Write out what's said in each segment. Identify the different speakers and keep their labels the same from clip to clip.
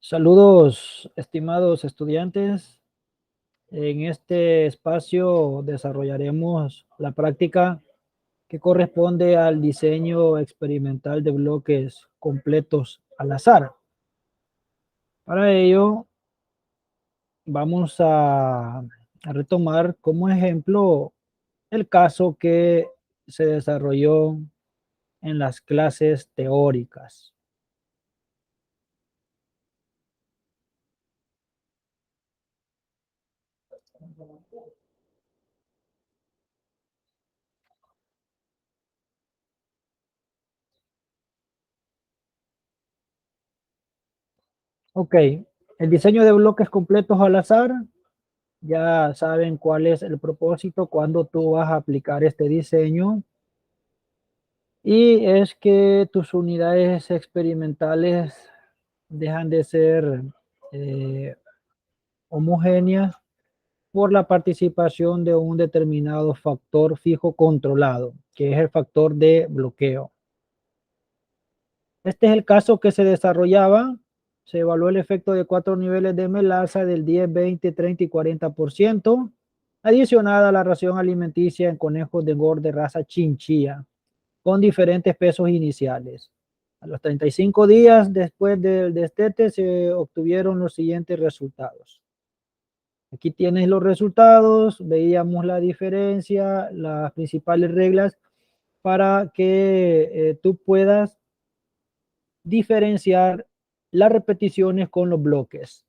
Speaker 1: Saludos, estimados estudiantes. En este espacio desarrollaremos la práctica que corresponde al diseño experimental de bloques completos al azar. Para ello, vamos a retomar como ejemplo el caso que se desarrolló en las clases teóricas. Ok, el diseño de bloques completos al azar. Ya saben cuál es el propósito cuando tú vas a aplicar este diseño. Y es que tus unidades experimentales dejan de ser eh, homogéneas por la participación de un determinado factor fijo controlado, que es el factor de bloqueo. Este es el caso que se desarrollaba. Se evaluó el efecto de 4 niveles de melaza del 10, 20, 30 y 40%, adicionada a la ración alimenticia en conejos de engorde raza chinchilla, con diferentes pesos iniciales. A los 35 días después del destete se obtuvieron los siguientes resultados. Aquí tienes los resultados, veíamos la diferencia, las principales reglas para que tú puedas diferenciar las repeticiones con los bloques.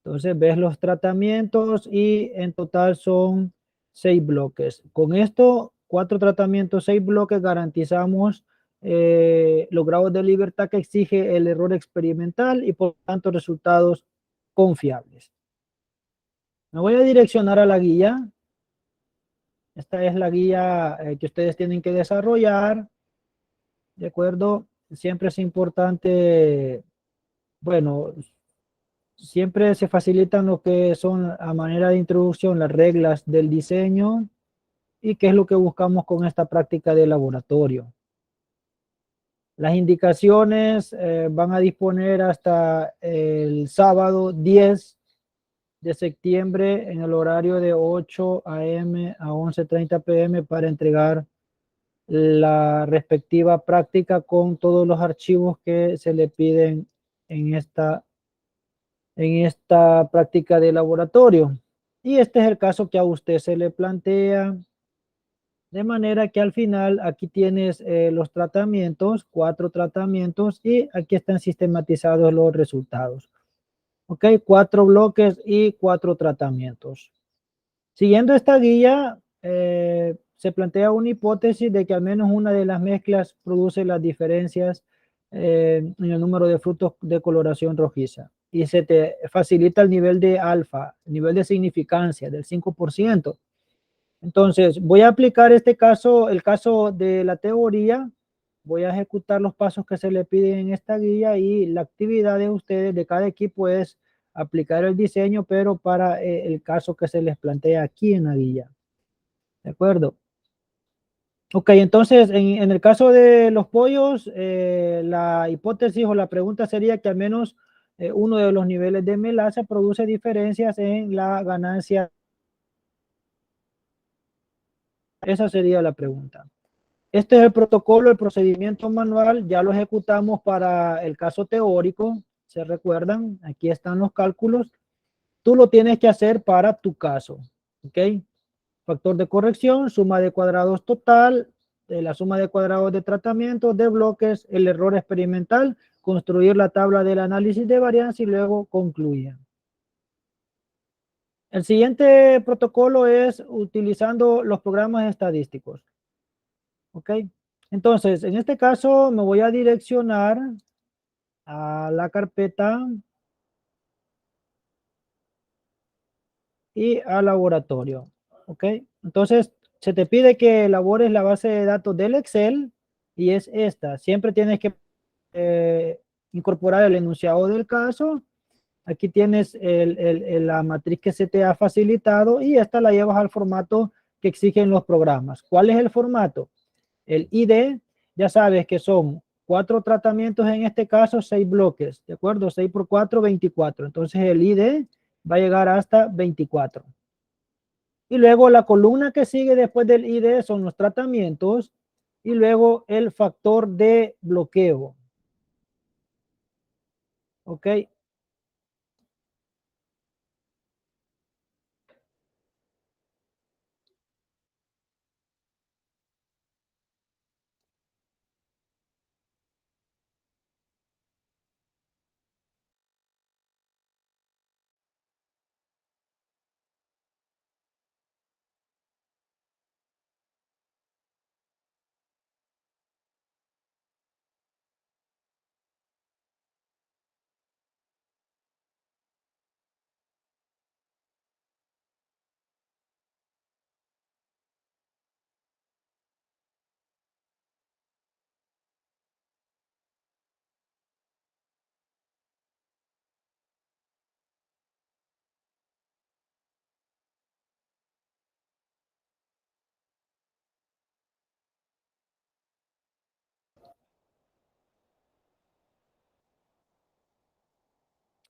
Speaker 1: Entonces ves los tratamientos y en total son 6 bloques. Con esto, 4 tratamientos, 6 bloques, garantizamos los grados de libertad que exige el error experimental y por tanto resultados confiables. Me voy a direccionar a la guía. Esta es la guía que ustedes tienen que desarrollar. ¿De acuerdo? Siempre es importante, bueno, siempre se facilitan lo que son a manera de introducción las reglas del diseño y qué es lo que buscamos con esta práctica de laboratorio. Las indicaciones van a disponer hasta el sábado 10 de septiembre en el horario de 8 a.m. a 11:30 p.m. para entregar la respectiva práctica con todos los archivos que se le piden en esta práctica de laboratorio. Y este es el caso que a usted se le plantea, de manera que al final aquí tienes los tratamientos, 4 tratamientos, y aquí están sistematizados los resultados. Ok, 4 bloques y 4 tratamientos. Siguiendo esta guía, se plantea una hipótesis de que al menos una de las mezclas produce las diferencias en el número de frutos de coloración rojiza. Y se te facilita el nivel de alfa, el nivel de significancia del 5%. Entonces, voy a aplicar este caso, el caso de la teoría. Voy a ejecutar los pasos que se le piden en esta guía y la actividad de ustedes, de cada equipo, es aplicar el diseño, pero para el caso que se les plantea aquí en la guía. ¿De acuerdo? Ok, entonces en el caso de los pollos, la hipótesis o la pregunta sería que al menos uno de los niveles de melaza produce diferencias en la ganancia. Esa sería la pregunta. Este es el protocolo, el procedimiento manual, ya lo ejecutamos para el caso teórico, ¿se recuerdan? Aquí están los cálculos. Tú lo tienes que hacer para tu caso, ¿ok? Factor de corrección, suma de cuadrados total, la suma de cuadrados de tratamiento, de bloques, el error experimental, construir la tabla del análisis de varianza y luego concluir. El siguiente protocolo es utilizando los programas estadísticos. ¿Ok? Entonces, en este caso me voy a direccionar a la carpeta y al laboratorio. ¿Ok? Entonces, se te pide que elabores la base de datos del Excel y es esta. Siempre tienes que incorporar el enunciado del caso. Aquí tienes la matriz que se te ha facilitado y esta la llevas al formato que exigen los programas. ¿Cuál es el formato? El ID, ya sabes que son 4 tratamientos en este caso, 6 bloques, ¿de acuerdo? 6 por 4, 24. Entonces el ID va a llegar hasta 24. Y luego la columna que sigue después del ID son los tratamientos y luego el factor de bloqueo. ¿Ok?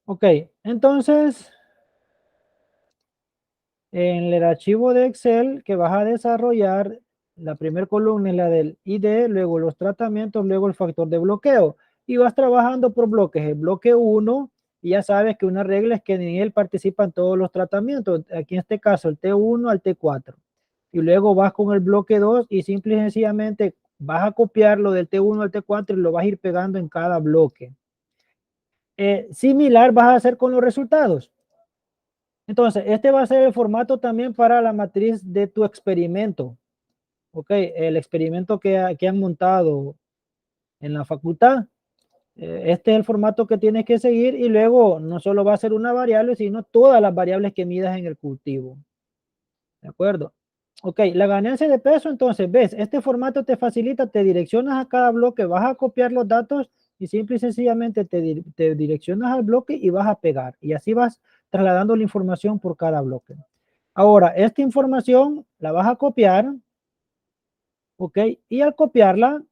Speaker 1: Ok, entonces en el archivo de Excel que vas a desarrollar, la primera columna es la del ID, luego los tratamientos, luego el factor de bloqueo. Y vas trabajando por bloques. El bloque 1, y ya sabes que una regla es que en él participan todos los tratamientos. Aquí en este caso el T1 al T4. Y luego vas con el bloque 2 y simple y sencillamente vas a copiarlo del T1 al T4 y lo vas a ir pegando en cada bloque. Similar vas a hacer con los resultados. Entonces, este va a ser el formato también para la matriz de tu experimento. Ok, el experimento que han montado en la facultad. Este es el formato que tienes que seguir y luego no solo va a ser una variable, sino todas las variables que midas en el cultivo. ¿De acuerdo? Ok, la ganancia de peso, entonces, ves, este formato te facilita, te direccionas a cada bloque, vas a copiar los datos y simple y sencillamente te direccionas al bloque y vas a pegar. Y así vas trasladando la información por cada bloque. Ahora, esta información la vas a copiar, ok, y al copiarla,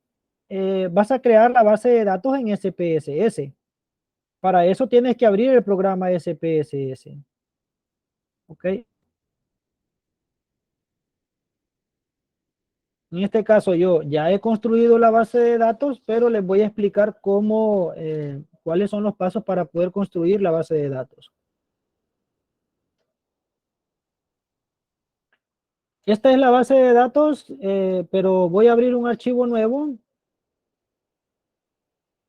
Speaker 1: vas a crear la base de datos en SPSS. Para eso tienes que abrir el programa SPSS, ok. En este caso yo ya he construido la base de datos, pero les voy a explicar cómo, cuáles son los pasos para poder construir la base de datos. Esta es la base de datos, pero voy a abrir un archivo nuevo.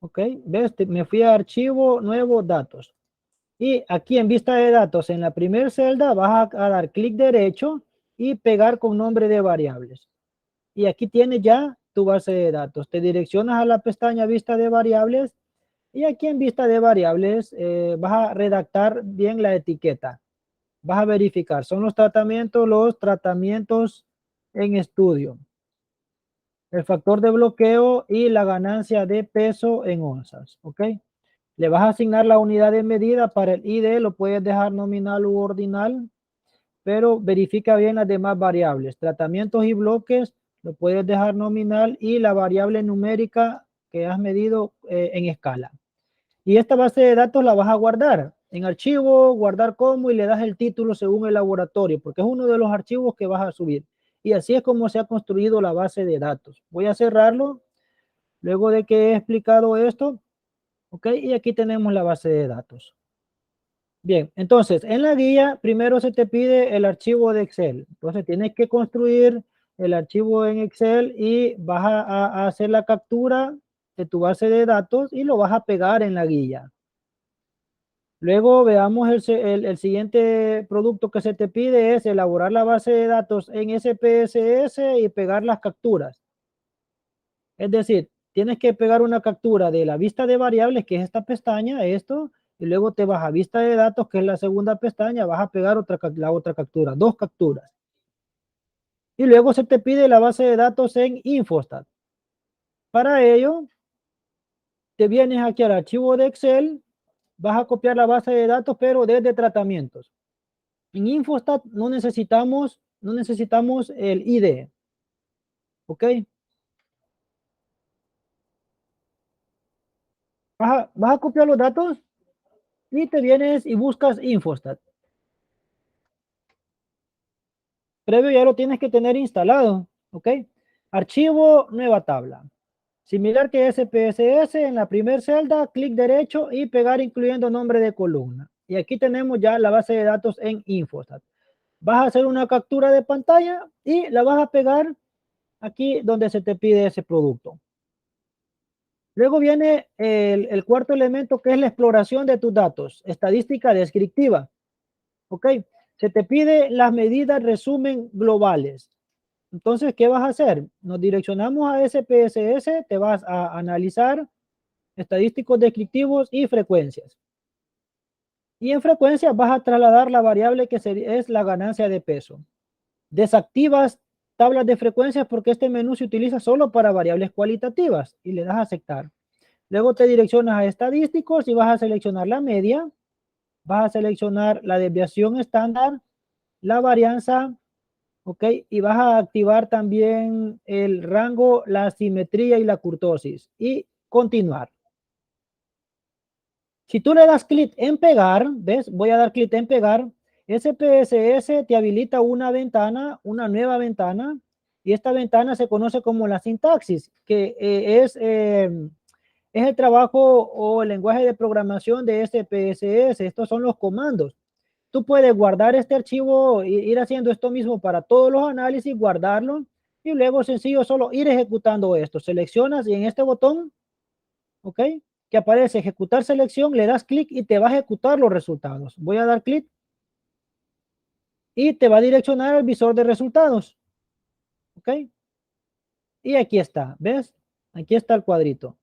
Speaker 1: Ok, ves, me fui a archivo nuevo datos. Y aquí en vista de datos, en la primera celda, vas a dar clic derecho y pegar con nombre de variables. Y aquí tienes ya tu base de datos. Te direccionas a la pestaña vista de variables. Y aquí en vista de variables vas a redactar bien la etiqueta. Vas a verificar, son los tratamientos en estudio. El factor de bloqueo y la ganancia de peso en onzas. ¿Ok? Le vas a asignar la unidad de medida para el ID, lo puedes dejar nominal u ordinal, pero verifica bien las demás variables. Tratamientos y bloques lo puedes dejar nominal y la variable numérica que has medido en escala. Y esta base de datos la vas a guardar en archivo, guardar como y le das el título según el laboratorio, porque es uno de los archivos que vas a subir. Y así es como se ha construido la base de datos. Voy a cerrarlo luego de que he explicado esto. Ok, y aquí tenemos la base de datos. Bien, entonces en la guía primero se te pide el archivo de Excel. Entonces tienes que construir el archivo en Excel y vas a hacer la captura de tu base de datos y lo vas a pegar en la guía. Luego veamos el siguiente producto que se te pide es elaborar la base de datos en SPSS y pegar las capturas. Es decir, tienes que pegar una captura de la vista de variables, que es esta pestaña, esto, y luego te vas a vista de datos, que es la segunda pestaña, vas a pegar la otra captura, 2 capturas. Y luego se te pide la base de datos en Infostat. Para ello, te vienes aquí al archivo de Excel, vas a copiar la base de datos, pero desde tratamientos. En Infostat no necesitamos el ID. ¿Ok? Vas a copiar los datos y te vienes y buscas Infostat. Previo ya lo tienes que tener instalado, ¿ok? Archivo, nueva tabla. Similar que SPSS, en la primera celda, clic derecho y pegar incluyendo nombre de columna. Y aquí tenemos ya la base de datos en Infostat. Vas a hacer una captura de pantalla y la vas a pegar aquí donde se te pide ese producto. Luego viene el cuarto elemento, que es la exploración de tus datos, estadística descriptiva. ¿Ok? Se te pide las medidas resumen globales. Entonces, ¿qué vas a hacer? Nos direccionamos a SPSS, te vas a analizar estadísticos descriptivos y frecuencias. Y en frecuencias vas a trasladar la variable que es la ganancia de peso. Desactivas tablas de frecuencias porque este menú se utiliza solo para variables cualitativas y le das a aceptar. Luego te direccionas a estadísticos y vas a seleccionar la media, vas a seleccionar la desviación estándar, la varianza, ¿ok? Y vas a activar también el rango, la simetría y la kurtosis y continuar. Si tú le das clic en pegar, ¿ves? Voy a dar clic en pegar. SPSS te habilita una ventana, una nueva ventana, y esta ventana se conoce como la sintaxis, que es el trabajo o el lenguaje de programación de SPSS. Estos son los comandos. Tú puedes guardar este archivo, ir haciendo esto mismo para todos los análisis, guardarlo, y luego sencillo solo ir ejecutando esto. Seleccionas y en este botón, ¿ok? Que aparece ejecutar selección, le das clic y te va a ejecutar los resultados. Voy a dar clic y te va a direccionar al visor de resultados. ¿Ok? Y aquí está, ¿ves? Aquí está el cuadrito.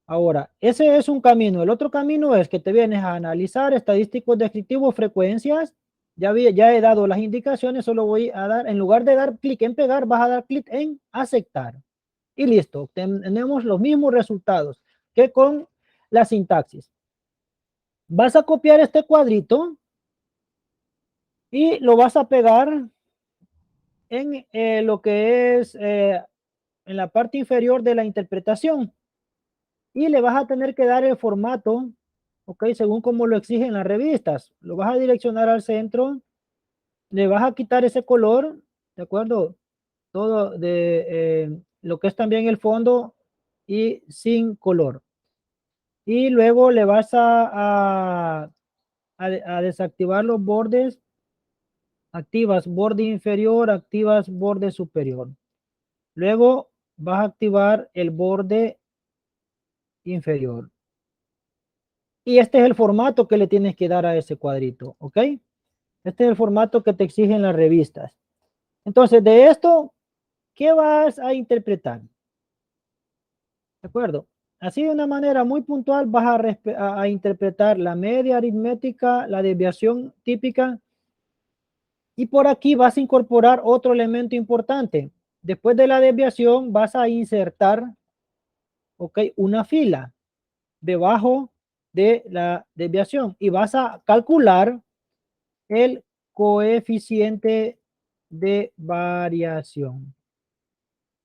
Speaker 1: Ahora, ese es un camino. El otro camino es que te vienes a analizar estadísticos descriptivos, frecuencias. Ya he dado las indicaciones, solo voy a dar, en lugar de dar clic en pegar, vas a dar clic en aceptar. Y listo, tenemos los mismos resultados que con la sintaxis. Vas a copiar este cuadrito y lo vas a pegar en lo que es en la parte inferior de la interpretación. Y le vas a tener que dar el formato, ok, según como lo exigen las revistas. Lo vas a direccionar al centro, le vas a quitar ese color, ¿de acuerdo? Todo de lo que es también el fondo y sin color. Y luego le vas a desactivar los bordes, activas borde inferior, activas borde superior. Luego vas a activar el borde inferior. Y este es el formato que le tienes que dar a ese cuadrito, ¿ok? Este es el formato que te exigen las revistas. Entonces, de esto, ¿qué vas a interpretar? ¿De acuerdo? Así de una manera muy puntual vas a interpretar la media aritmética, la desviación típica, y por aquí vas a incorporar otro elemento importante. Después de la desviación vas a insertar, ¿ok? Una fila debajo de la desviación y vas a calcular el coeficiente de variación.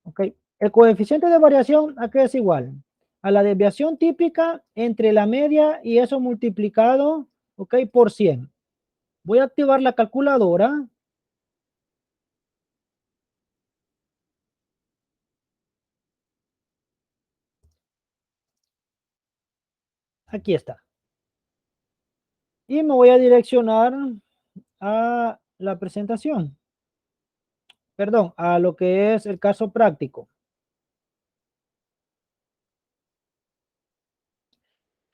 Speaker 1: ¿Ok? El coeficiente de variación, ¿a qué es igual? A la desviación típica entre la media y eso multiplicado, ¿ok? Por 100. Voy a activar la calculadora. Aquí está. Y me voy a direccionar a la presentación. Perdón, a lo que es el caso práctico.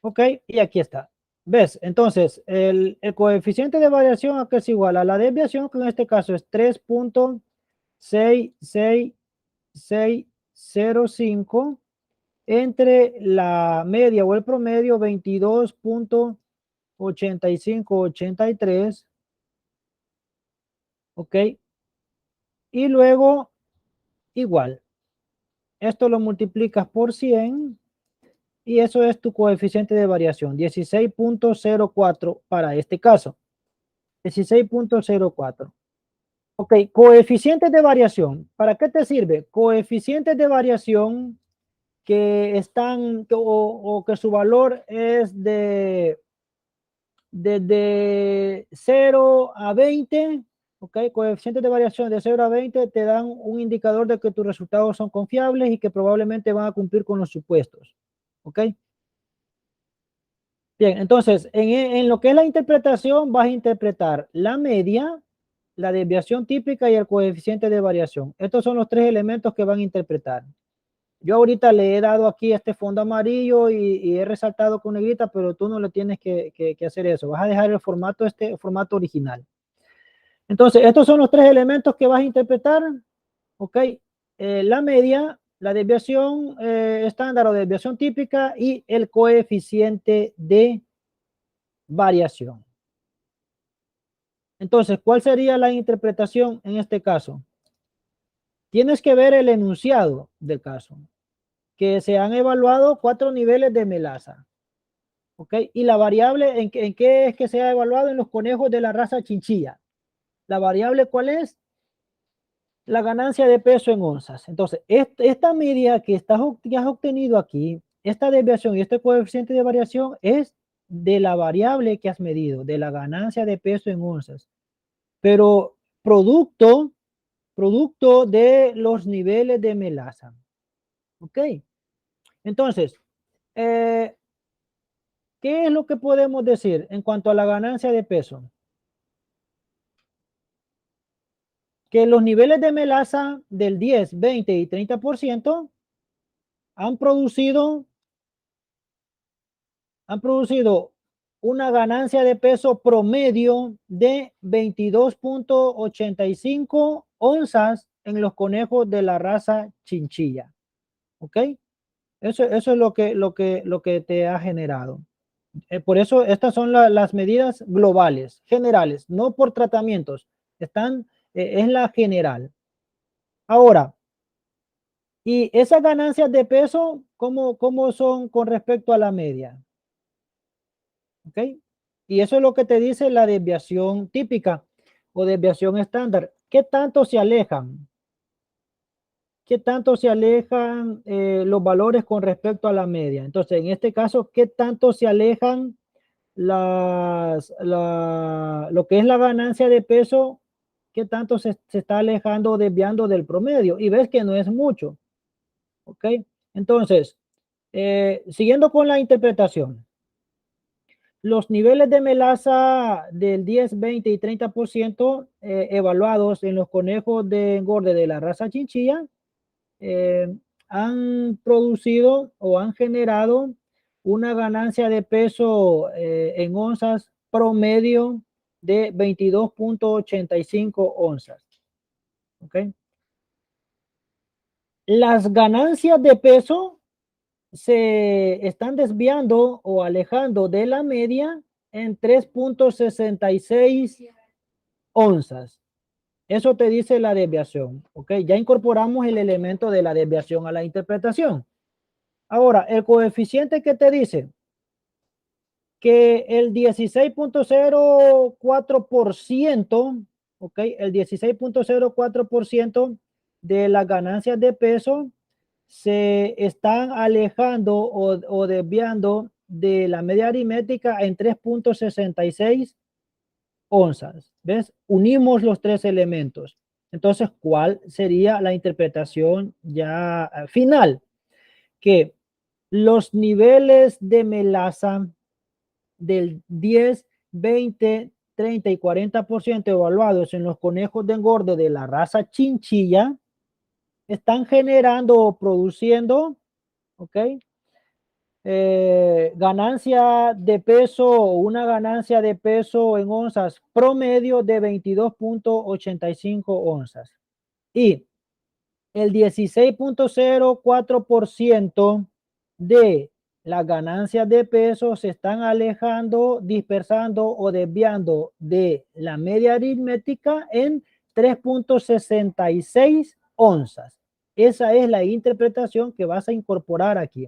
Speaker 1: Ok, y aquí está. ¿Ves? Entonces, el coeficiente de variación acá es igual a la desviación, que en este caso es 3.66605 entre la media o el promedio 22.8583. Ok, y luego igual. Esto lo multiplicas por 100 y eso es tu coeficiente de variación, 16.04 para este caso. 16.04. Ok, coeficientes de variación. ¿Para qué te sirve? Coeficientes de variación que están o que su valor es de 0 a 20, ok, coeficientes de variación de 0 a 20 te dan un indicador de que tus resultados son confiables y que probablemente van a cumplir con los supuestos, ok. Bien, entonces, en lo que es la interpretación, vas a interpretar la media, la desviación típica y el coeficiente de variación. Estos son los tres elementos que van a interpretar. Yo ahorita le he dado aquí este fondo amarillo y he resaltado con negrita, pero tú no le tienes que hacer eso. Vas a dejar el formato, formato original. Entonces, estos son los tres elementos que vas a interpretar. Ok, la media, la desviación estándar o desviación típica y el coeficiente de variación. Entonces, ¿cuál sería la interpretación en este caso? Tienes que ver el enunciado del caso, que se han evaluado 4 niveles de melaza. ¿Ok? Y la variable, ¿en qué es que se ha evaluado? En los conejos de la raza chinchilla. ¿La variable cuál es? La ganancia de peso en onzas. Entonces, esta medida que has obtenido aquí, esta desviación y este coeficiente de variación es de la variable que has medido, de la ganancia de peso en onzas. Pero producto de los niveles de melaza. ¿Ok? Entonces, ¿qué es lo que podemos decir en cuanto a la ganancia de peso? Que los niveles de melaza del 10, 20 y 30% han producido una ganancia de peso promedio de 22.85 onzas en los conejos de la raza chinchilla. ¿Ok? Eso es lo que te ha generado. Por eso estas son las medidas globales, generales, no por tratamientos. Es la general. Ahora, ¿y esas ganancias de peso cómo son con respecto a la media? ¿Ok? Y eso es lo que te dice la desviación típica o desviación estándar. ¿Qué tanto se alejan? ¿Qué tanto se alejan los valores con respecto a la media? Entonces, en este caso, ¿qué tanto se alejan lo que es la ganancia de peso? ¿Qué tanto se está alejando o desviando del promedio? Y ves que no es mucho. ¿Ok? Entonces, siguiendo con la interpretación. Los niveles de melaza del 10, 20 y 30% evaluados en los conejos de engorde de la raza chinchilla han producido o han generado una ganancia de peso en onzas promedio de 22.85 onzas. ¿Ok? Las ganancias de peso se están desviando o alejando de la media en 3.66 onzas. Eso te dice la desviación, ¿ok? Ya incorporamos el elemento de la desviación a la interpretación. Ahora, el coeficiente que te dice que el 16.04%, ¿ok? El 16.04% de las ganancias de peso se están alejando o desviando de la media aritmética en 3.66 onzas. ¿Ves? Unimos los tres elementos. Entonces, ¿cuál sería la interpretación ya final? Que los niveles de melaza del 10, 20, 30 y 40% evaluados en los conejos de engorde de la raza chinchilla están generando o produciendo, ¿ok? Ganancia de peso o una ganancia de peso en onzas promedio de 22.85 onzas. Y el 16.04% de las ganancias de peso se están alejando, dispersando o desviando de la media aritmética en 3.66 onzas. Esa es la interpretación que vas a incorporar aquí.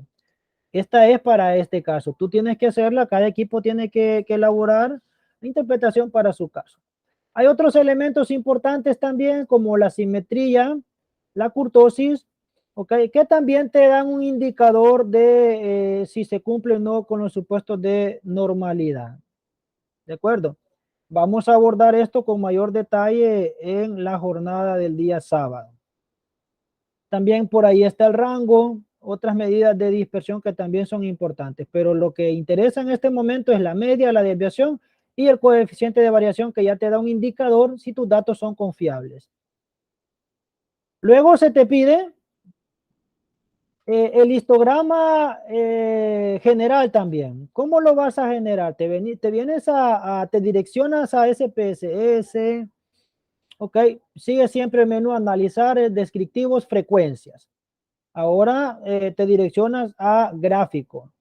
Speaker 1: Esta es para este caso. Tú tienes que hacerla, cada equipo tiene que elaborar la interpretación para su caso. Hay otros elementos importantes también como la simetría, la curtosis, ¿ok? Que también te dan un indicador de si se cumple o no con los supuestos de normalidad. ¿De acuerdo? Vamos a abordar esto con mayor detalle en la jornada del día sábado. También por ahí está el rango, otras medidas de dispersión que también son importantes, pero lo que interesa en este momento es la media, la desviación y el coeficiente de variación que ya te da un indicador si tus datos son confiables. Luego se te pide el histograma general también. ¿Cómo lo vas a generar? Te vienes te direccionas a SPSS, ok, sigue siempre el menú analizar descriptivos frecuencias. Ahora te direccionas a gráfico.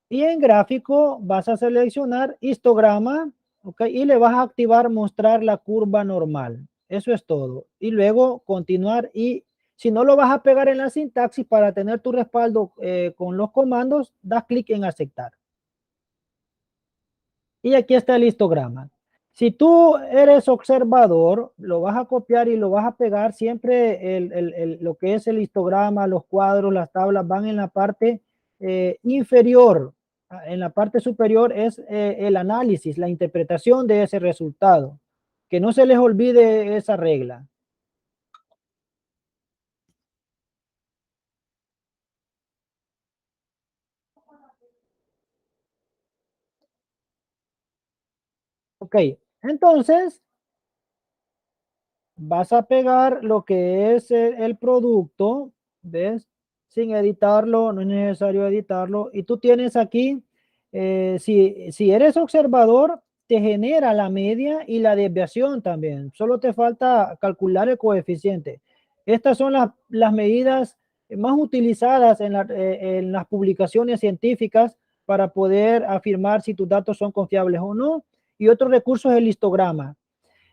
Speaker 1: Y en gráfico vas a seleccionar histograma, ok, y le vas a activar mostrar la curva normal. Eso es todo. Y luego continuar y si no lo vas a pegar en la sintaxis para tener tu respaldo con los comandos, das clic en aceptar. Y aquí está el histograma. Si tú eres observador, lo vas a copiar y lo vas a pegar siempre lo que es el histograma, los cuadros, las tablas van en la parte inferior. En la parte superior es el análisis, la interpretación de ese resultado. Que no se les olvide esa regla. Ok, entonces vas a pegar lo que es el producto, ¿ves? Sin editarlo, no es necesario editarlo. Y tú tienes aquí, si eres observador, te genera la media y la desviación también. Solo te falta calcular el coeficiente. Estas son las medidas más utilizadas en las publicaciones científicas para poder afirmar si tus datos son confiables o no. Y otro recurso es el histograma.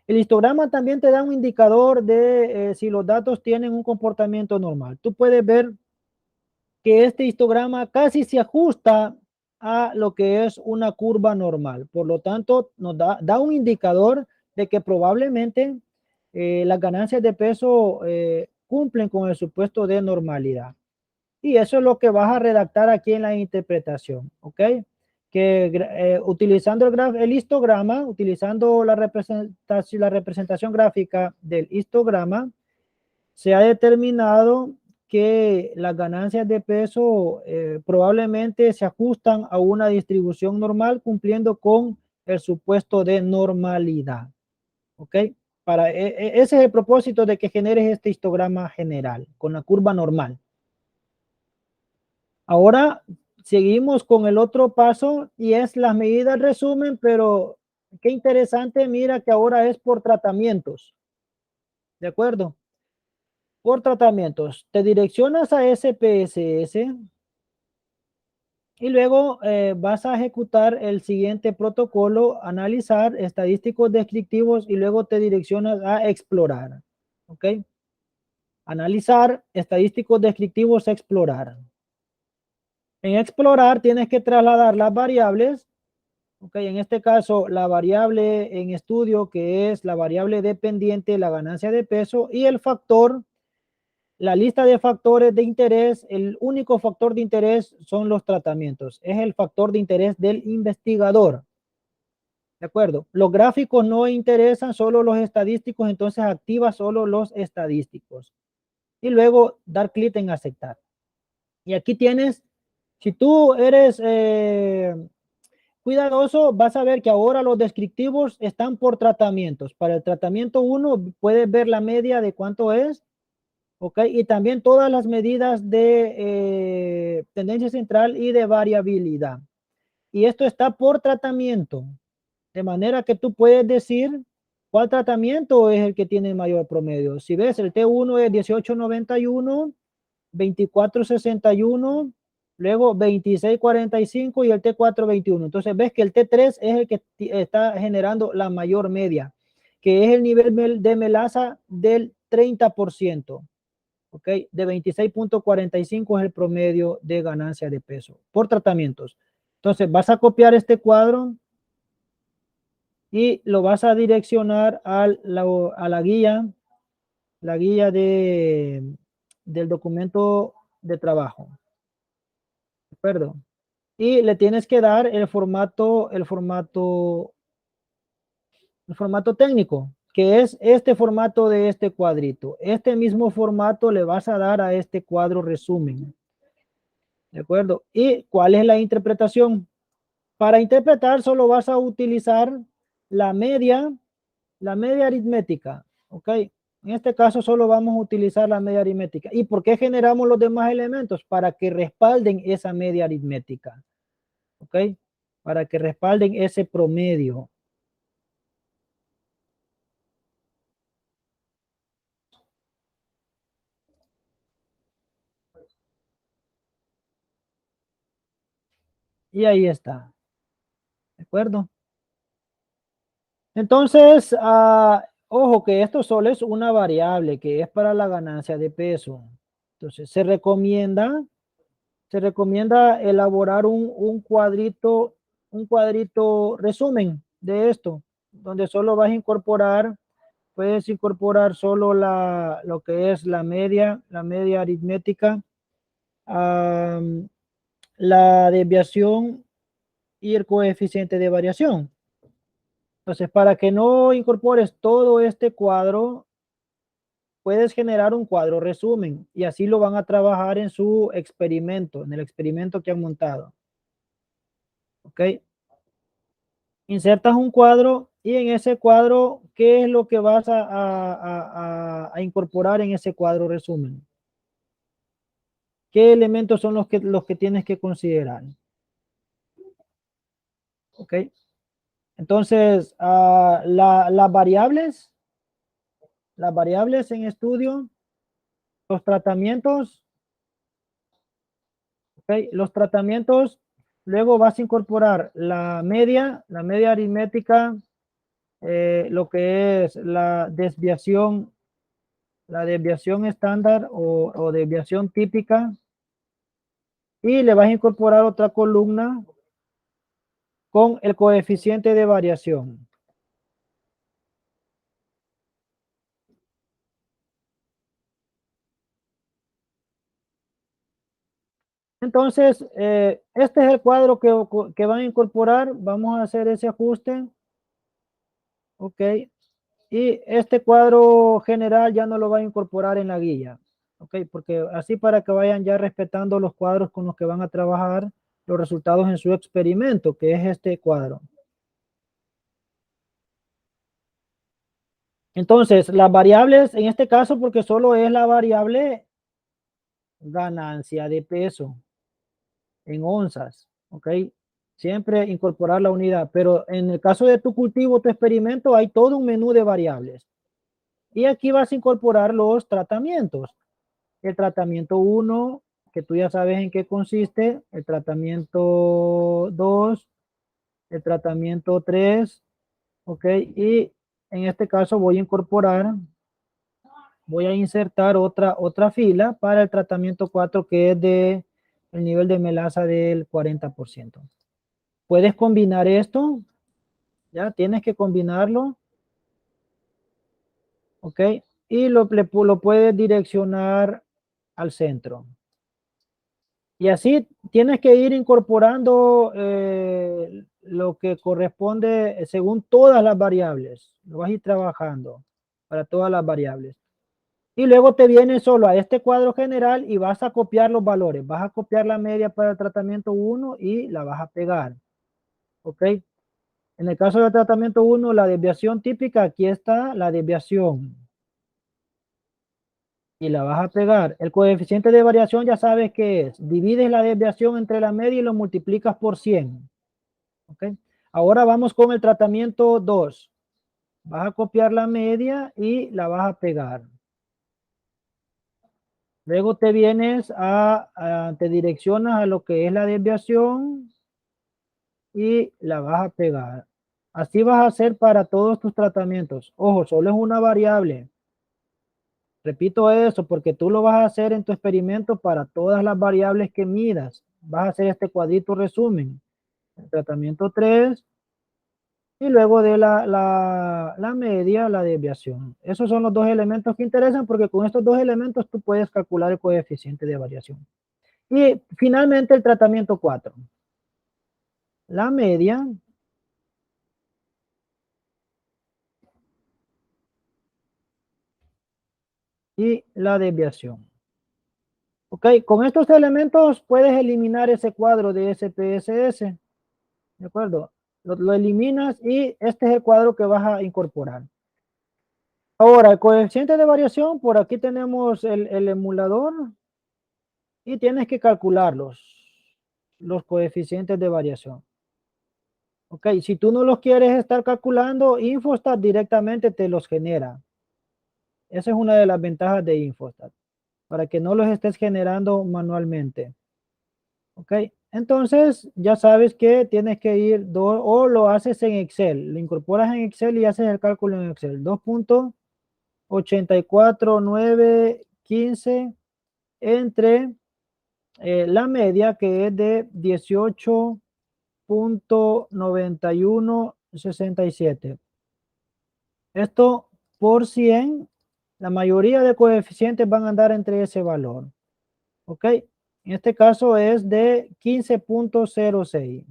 Speaker 1: El histograma también te da un indicador de si los datos tienen un comportamiento normal. Tú puedes ver que este histograma casi se ajusta a lo que es una curva normal. Por lo tanto, nos da un indicador de que probablemente las ganancias de peso cumplen con el supuesto de normalidad. Y eso es lo que vas a redactar aquí en la interpretación, ¿ok? Que utilizando el histograma, utilizando la representación gráfica del histograma, se ha determinado que las ganancias de peso probablemente se ajustan a una distribución normal cumpliendo con el supuesto de normalidad, ¿ok? Ese es el propósito de que generes este histograma general con la curva normal. Ahora seguimos con el otro paso y es las medidas resumen, pero qué interesante, mira que ahora es por tratamientos, ¿de acuerdo? Por tratamientos. Te direccionas a SPSS y luego vas a ejecutar el siguiente protocolo, analizar estadísticos descriptivos y luego te direccionas a explorar, ¿ok? Analizar estadísticos descriptivos, explorar. En explorar tienes que trasladar las variables. Ok, en este caso, la variable en estudio, que es la variable dependiente, la ganancia de peso, y el factor, la lista de factores de interés, el único factor de interés son los tratamientos. Es el factor de interés del investigador. ¿De acuerdo? Los gráficos no interesan, solo los estadísticos, entonces activa solo los estadísticos. Y luego dar clic en aceptar. Y aquí tienes, si tú eres cuidadoso, vas a ver que ahora los descriptivos están por tratamientos. Para el tratamiento 1 puedes ver la media de cuánto es, ¿ok? Y también todas las medidas de tendencia central y de variabilidad. Y esto está por tratamiento, de manera que tú puedes decir cuál tratamiento es el que tiene mayor promedio. Si ves, el T1 es 1891, 2461, luego 2645 y el T421. Entonces ves que el T3 es el que está generando la mayor media, que es el nivel de melaza del 30%. ¿Ok? De 26.45 es el promedio de ganancia de peso por tratamientos. Entonces vas a copiar este cuadro y lo vas a direccionar a la guía del documento de trabajo. ¿De acuerdo? Y le tienes que dar el formato técnico, que es este formato de este cuadrito. Este mismo formato le vas a dar a este cuadro resumen. ¿De acuerdo? ¿Y cuál es la interpretación? Para interpretar solo vas a utilizar la media aritmética. ¿Ok? En este caso solo vamos a utilizar la media aritmética. ¿Y por qué generamos los demás elementos? Para que respalden esa media aritmética. ¿Ok? Para que respalden ese promedio. Y ahí está. ¿De acuerdo? Entonces, ojo que esto solo es una variable que es para la ganancia de peso. Entonces, se recomienda elaborar un cuadrito resumen de esto, donde solo vas a incorporar, puedes incorporar solo lo que es la media aritmética, la desviación y el coeficiente de variación. Entonces, para que no incorpores todo este cuadro, puedes generar un cuadro resumen y así lo van a trabajar en su experimento, en el experimento que han montado. ¿Ok? Insertas un cuadro y en ese cuadro, ¿qué es lo que vas a incorporar en ese cuadro resumen? ¿Qué elementos son los que tienes que considerar? ¿Ok? Entonces, las variables en estudio, los tratamientos, ¿ok? Los tratamientos, luego vas a incorporar la media aritmética, lo que es la desviación estándar o desviación típica, y le vas a incorporar otra columna con el coeficiente de variación. Entonces, este es el cuadro que van a incorporar. Vamos a hacer ese ajuste. Ok. Y este cuadro general ya no lo va a incorporar en la guía. Ok, porque así para que vayan ya respetando los cuadros con los que van a trabajar los resultados en su experimento, que es este cuadro. Entonces, las variables, en este caso, porque solo es la variable ganancia de peso en onzas, ¿ok? Siempre incorporar la unidad, pero en el caso de tu cultivo, tu experimento, hay todo un menú de variables. Y aquí vas a incorporar los tratamientos. El tratamiento 1, que tú ya sabes en qué consiste, el tratamiento 2, el tratamiento 3, ¿ok? Y en este caso voy a insertar otra fila para el tratamiento 4, que es de el nivel de melaza del 40%. Puedes combinar esto, ya tienes que combinarlo, ¿ok? Y lo puedes direccionar al centro. Y así tienes que ir incorporando lo que corresponde según todas las variables. Lo vas a ir trabajando para todas las variables. Y luego te viene solo a este cuadro general y vas a copiar los valores. Vas a copiar la media para el tratamiento 1 y la vas a pegar. ¿Ok? En el caso del tratamiento 1, la desviación típica, aquí está la desviación. Y la vas a pegar. El coeficiente de variación ya sabes qué es. Divides la desviación entre la media y lo multiplicas por 100. ¿Ok? Ahora vamos con el tratamiento 2. Vas a copiar la media y la vas a pegar. Luego te vienes te direccionas a lo que es la desviación y la vas a pegar. Así vas a hacer para todos tus tratamientos. Ojo, solo es una variable. Repito eso porque tú lo vas a hacer en tu experimento para todas las variables que midas. Vas a hacer este cuadrito resumen. El tratamiento 3, y luego de la media, la desviación. Esos son los dos elementos que interesan porque con estos dos elementos tú puedes calcular el coeficiente de variación. Y finalmente el tratamiento 4. La media y la desviación. Ok, con estos elementos puedes eliminar ese cuadro de SPSS. ¿De acuerdo? Lo eliminas y este es el cuadro que vas a incorporar. Ahora, el coeficiente de variación, por aquí tenemos el emulador y tienes que calcularlos, los coeficientes de variación. Ok, si tú no los quieres estar calculando, Infostat directamente te los genera. Esa es una de las ventajas de Infostat, para que no los estés generando manualmente. Ok, entonces ya sabes que tienes que ir o lo haces en Excel, lo incorporas en Excel y haces el cálculo en Excel. 2.84915 entre la media que es de 18.9167. Esto por 100, la mayoría de coeficientes van a andar entre ese valor. ¿Ok? En este caso es de 15.06.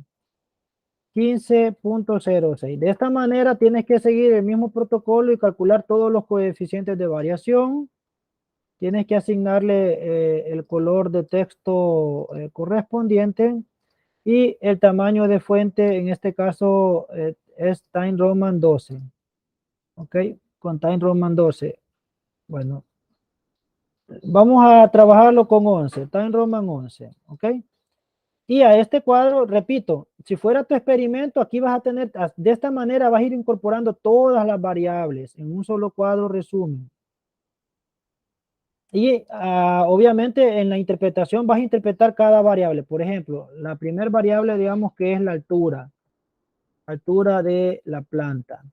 Speaker 1: 15.06. De esta manera tienes que seguir el mismo protocolo y calcular todos los coeficientes de variación. Tienes que asignarle el color de texto correspondiente y el tamaño de fuente, en este caso es Time Roman 12. ¿Ok? Con Time Roman 12. Bueno, vamos a trabajarlo con 11. Time Roman 11. ¿Ok? Y a este cuadro, repito, si fuera tu experimento, aquí vas a tener, de esta manera vas a ir incorporando todas las variables en un solo cuadro resumen. Y obviamente en la interpretación vas a interpretar cada variable. Por ejemplo, la primera variable, digamos que es la altura de la planta,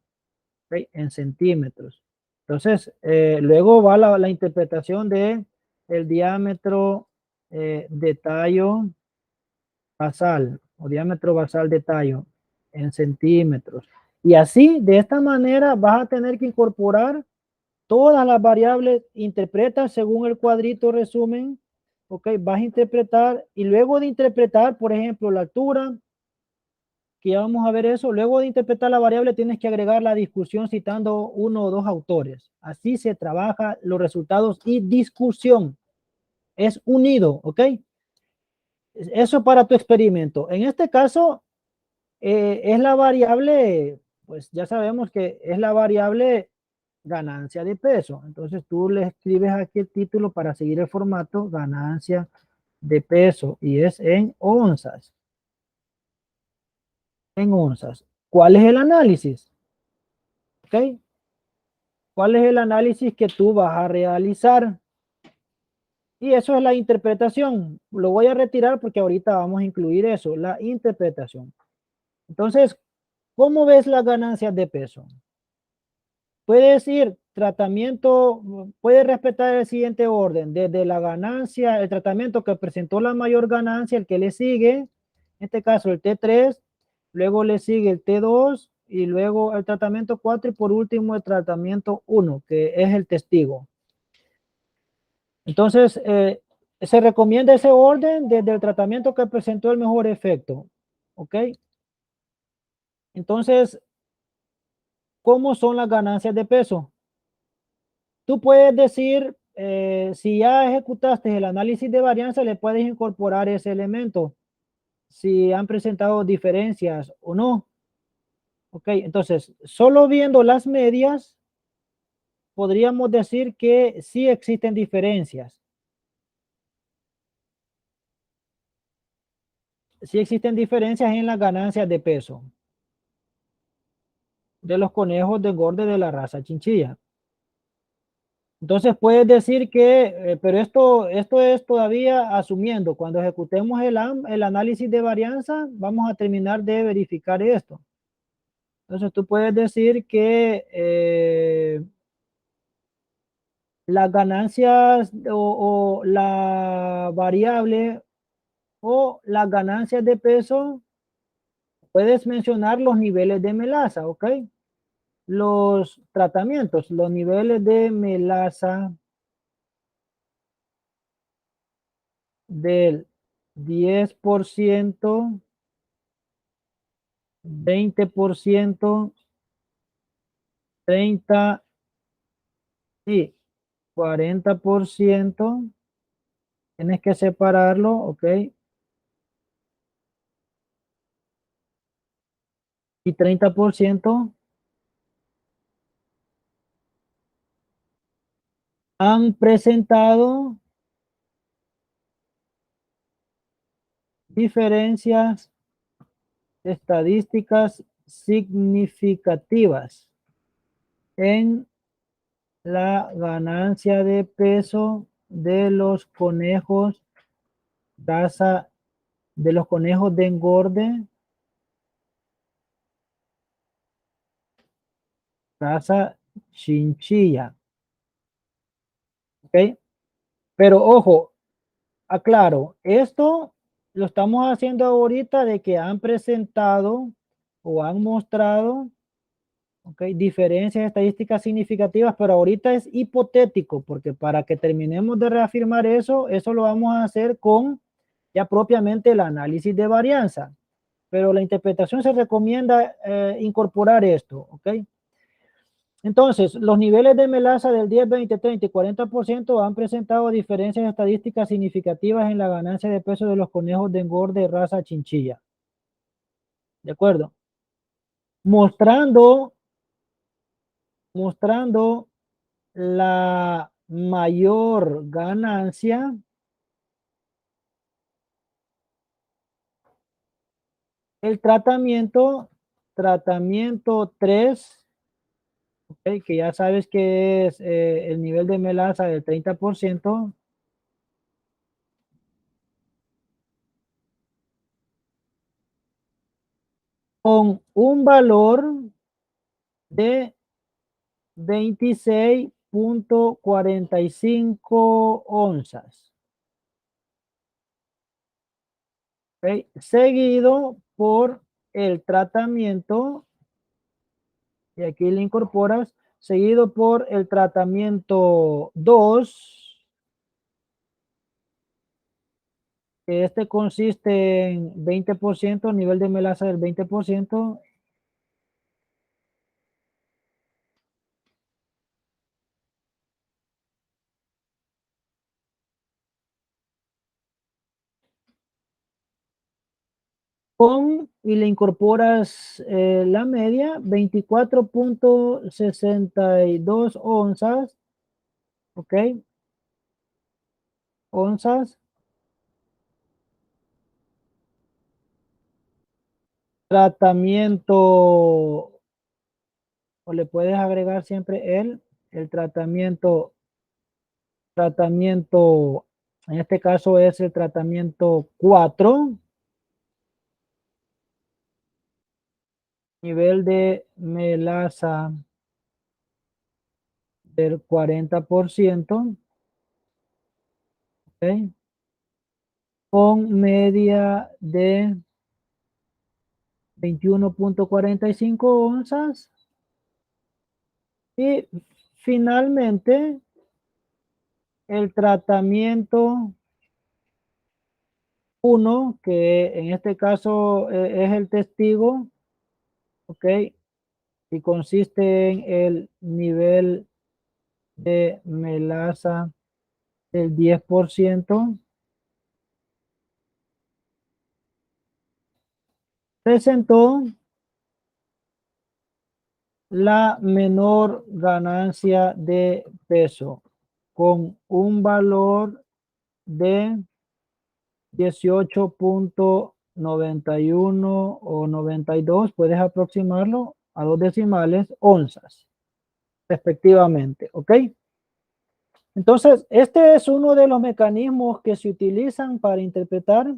Speaker 1: ¿okay? En centímetros. Entonces, luego va la interpretación de el diámetro de tallo basal o diámetro basal de tallo en centímetros. Y así, de esta manera, vas a tener que incorporar todas las variables, interpretas según el cuadrito resumen, ok, vas a interpretar y luego de interpretar, por ejemplo, la altura, que ya vamos a ver eso, luego de interpretar la variable tienes que agregar la discusión citando uno o dos autores. Así se trabaja los resultados y discusión. Es unido, ok. Eso para tu experimento. En este caso, es la variable, pues ya sabemos que es la variable ganancia de peso. Entonces tú le escribes aquí el título para seguir el formato, ganancia de peso, y es en onzas. En onzas. ¿Cuál es el análisis? ¿Ok? ¿Cuál es el análisis que tú vas a realizar? Y eso es la interpretación. Lo voy a retirar porque ahorita vamos a incluir eso, la interpretación. Entonces, ¿cómo ves las ganancias de peso? Puede decir tratamiento, puede respetar el siguiente orden, desde la ganancia, el tratamiento que presentó la mayor ganancia, el que le sigue, en este caso el T3, luego le sigue el T2 y luego el tratamiento 4 y por último el tratamiento 1, que es el testigo. Entonces, se recomienda ese orden desde el tratamiento que presentó el mejor efecto, ¿ok? Entonces, ¿cómo son las ganancias de peso? Tú puedes decir, si ya ejecutaste el análisis de varianza, le puedes incorporar ese elemento, si han presentado diferencias o no. Ok, entonces, solo viendo las medias, podríamos decir que sí existen diferencias. Sí existen diferencias en las ganancias de peso de los conejos de engorde de la raza chinchilla. Entonces puedes decir que, pero esto es todavía asumiendo, cuando ejecutemos el análisis de varianza, vamos a terminar de verificar esto. Entonces tú puedes decir que las ganancias o la variable o las ganancias de peso Puedes mencionar los niveles de melaza, ¿ok? Los tratamientos, los niveles de melaza del 10%, 20%, 30% y 40%. Tienes que separarlo, ¿ok? Y 30% han presentado diferencias estadísticas significativas en la ganancia de peso de los conejos, raza de los conejos de engorde, raza chinchilla. ¿Ok? Pero ojo, aclaro, esto lo estamos haciendo ahorita de que han presentado o han mostrado, ¿ok?, diferencias estadísticas significativas, pero ahorita es hipotético, porque para que terminemos de reafirmar eso, eso lo vamos a hacer con ya propiamente el análisis de varianza. Pero la interpretación se recomienda incorporar esto, ¿ok? Entonces, los niveles de melaza del 10, 20, 30 y 40% han presentado diferencias estadísticas significativas en la ganancia de peso de los conejos de engorde de raza chinchilla. ¿De acuerdo? Mostrando la mayor ganancia el tratamiento 3, okay, que ya sabes que es el nivel de melaza del 30%, con un valor de 26.45 onzas. ¿Okay? Seguido por el tratamiento, y aquí le incorporas, seguido por el tratamiento 2, que este consiste en 20%, nivel de melaza del 20%, y le incorporas la media, 24.62 onzas, ¿ok? Onzas, tratamiento, o le puedes agregar siempre el tratamiento, en este caso es el tratamiento 4, nivel de melaza del 40%, ¿ok?, con media de 21.45 onzas. Y finalmente, el tratamiento 1, que en este caso es el testigo, ¿ok? Y consiste en el nivel de melaza del 10%, presentó la menor ganancia de peso con un valor de 18.91 o 92, puedes aproximarlo a 2 decimales, onzas, respectivamente, ¿ok? Entonces, este es uno de los mecanismos que se utilizan para interpretar.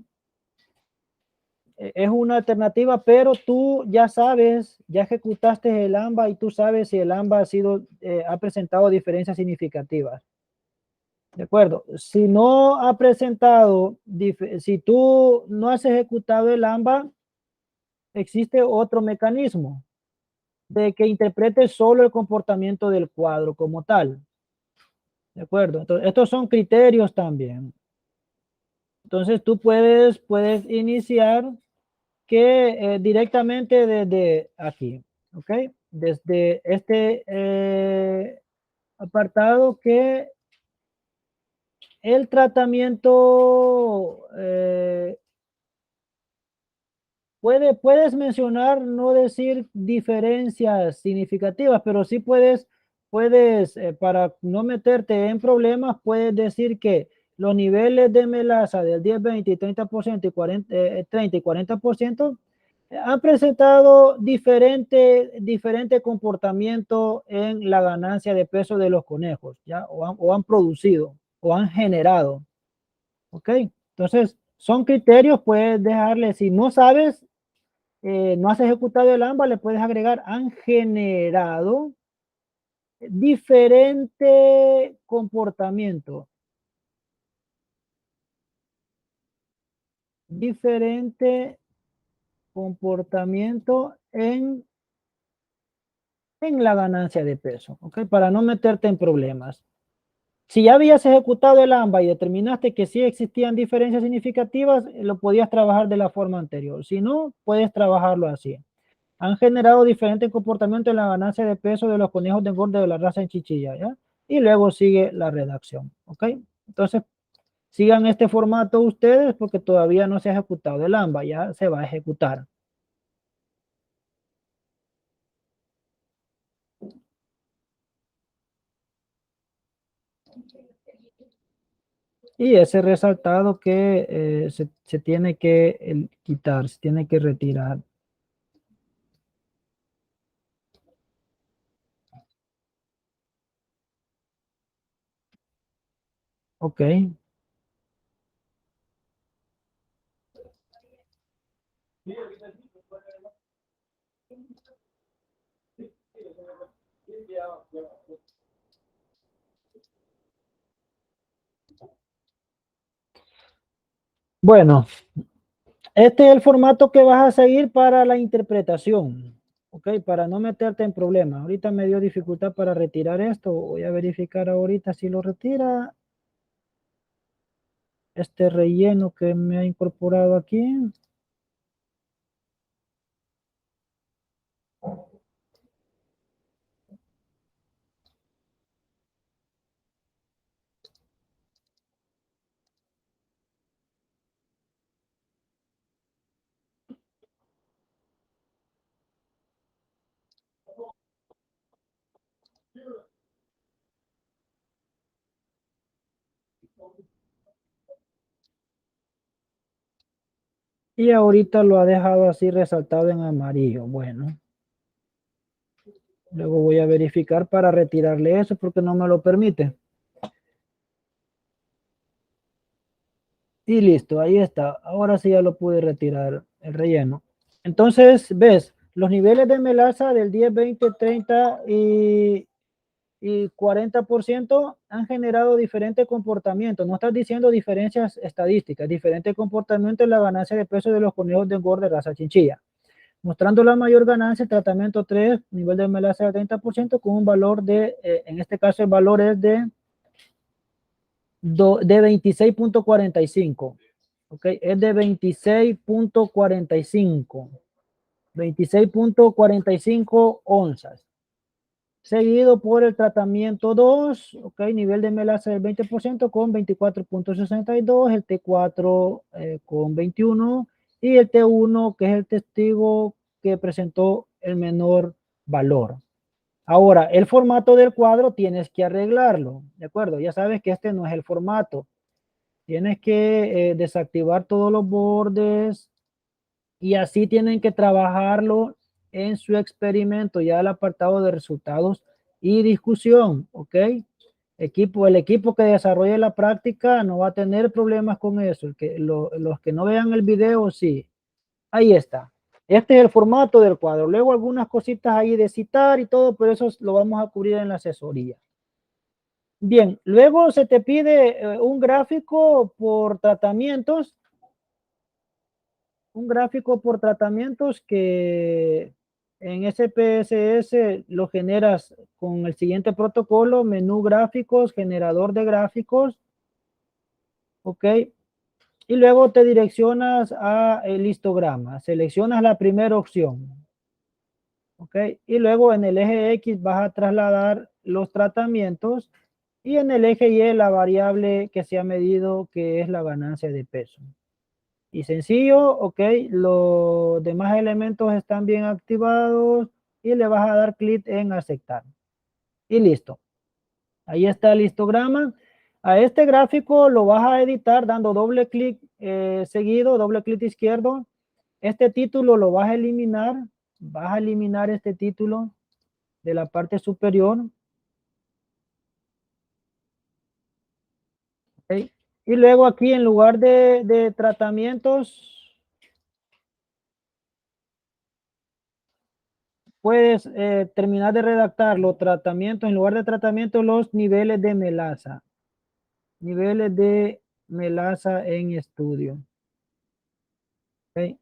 Speaker 1: Es una alternativa, pero tú ya sabes, ya ejecutaste el AMBA y tú sabes si el AMBA ha presentado diferencias significativas. ¿De acuerdo? Si no ha presentado, si tú no has ejecutado el AMBA, existe otro mecanismo de que interprete solo el comportamiento del cuadro como tal. ¿De acuerdo? Entonces, estos son criterios también. Entonces, tú puedes iniciar que directamente desde aquí, ¿ok? Desde este apartado que el tratamiento puedes mencionar, no decir diferencias significativas, pero sí puedes para no meterte en problemas, puedes decir que los niveles de melaza del 10, 20 y 30% y 30 y 40% han presentado diferente comportamiento en la ganancia de peso de los conejos, ¿ya? O han producido, o han generado, ¿ok? Entonces, son criterios, puedes dejarle, si no sabes, no has ejecutado el AMBA, le puedes agregar, han generado diferente comportamiento, diferente comportamiento en la ganancia de peso, ¿ok? Para no meterte en problemas. Si ya habías ejecutado el AMBA y determinaste que sí existían diferencias significativas, lo podías trabajar de la forma anterior. Si no, puedes trabajarlo así. Han generado diferentes comportamientos en la ganancia de peso de los conejos de engorde de la raza en Chichilla, ¿ya? Y luego sigue la redacción, ¿ok? Entonces, sigan este formato ustedes porque todavía no se ha ejecutado el AMBA, ya se va a ejecutar. Y ese resaltado que se tiene que quitar, se tiene que retirar. Ok. Bueno, este es el formato que vas a seguir para la interpretación, ¿ok? Para no meterte en problemas. Ahorita me dio dificultad para retirar esto. Voy a verificar ahorita si lo retira. Este relleno que me ha incorporado aquí. Y ahorita lo ha dejado así resaltado en amarillo. Bueno, luego voy a verificar para retirarle eso porque no me lo permite. Y listo, ahí está. Ahora sí ya lo pude retirar el relleno. Entonces, ves, los niveles de melaza del 10, 20, 30 y 40% han generado diferentes comportamientos. No estás diciendo diferencias estadísticas, diferente comportamiento en la ganancia de peso de los conejos de engorde raza chinchilla. Mostrando la mayor ganancia, el tratamiento 3, nivel de melaza del 30% con un valor de, en este caso el valor es de 26.45. Ok, es de 26.45. 26.45 onzas. Seguido por el tratamiento 2, ok, nivel de melaza del 20% con 24.62, el T4 con 21 y el T1 que es el testigo que presentó el menor valor. Ahora, el formato del cuadro tienes que arreglarlo, ¿de acuerdo? Ya sabes que este no es el formato. Tienes que desactivar todos los bordes y así tienen que trabajarlo en su experimento, ya el apartado de resultados y discusión, ¿ok? El equipo que desarrolle la práctica no va a tener problemas con eso. Los que no vean el video, sí. Ahí está. Este es el formato del cuadro. Luego algunas cositas ahí de citar y todo, pero eso lo vamos a cubrir en la asesoría. Bien, luego se te pide un gráfico por tratamientos. Un gráfico por tratamientos que en SPSS lo generas con el siguiente protocolo: menú gráficos, generador de gráficos, ok, y luego te direccionas a el histograma, seleccionas la primera opción, ok, y luego en el eje X vas a trasladar los tratamientos y en el eje Y la variable que se ha medido, que es la ganancia de peso. Y sencillo, ok, los demás elementos están bien activados y le vas a dar clic en aceptar. Y listo. Ahí está el histograma. A este gráfico lo vas a editar dando doble clic seguido, doble clic izquierdo. Este título lo vas a eliminar este título de la parte superior. ¿Ok? Y luego aquí en lugar de tratamientos, puedes terminar de redactar los tratamientos, en lugar de tratamientos, los niveles de melaza. Niveles de melaza en estudio. ¿Ok?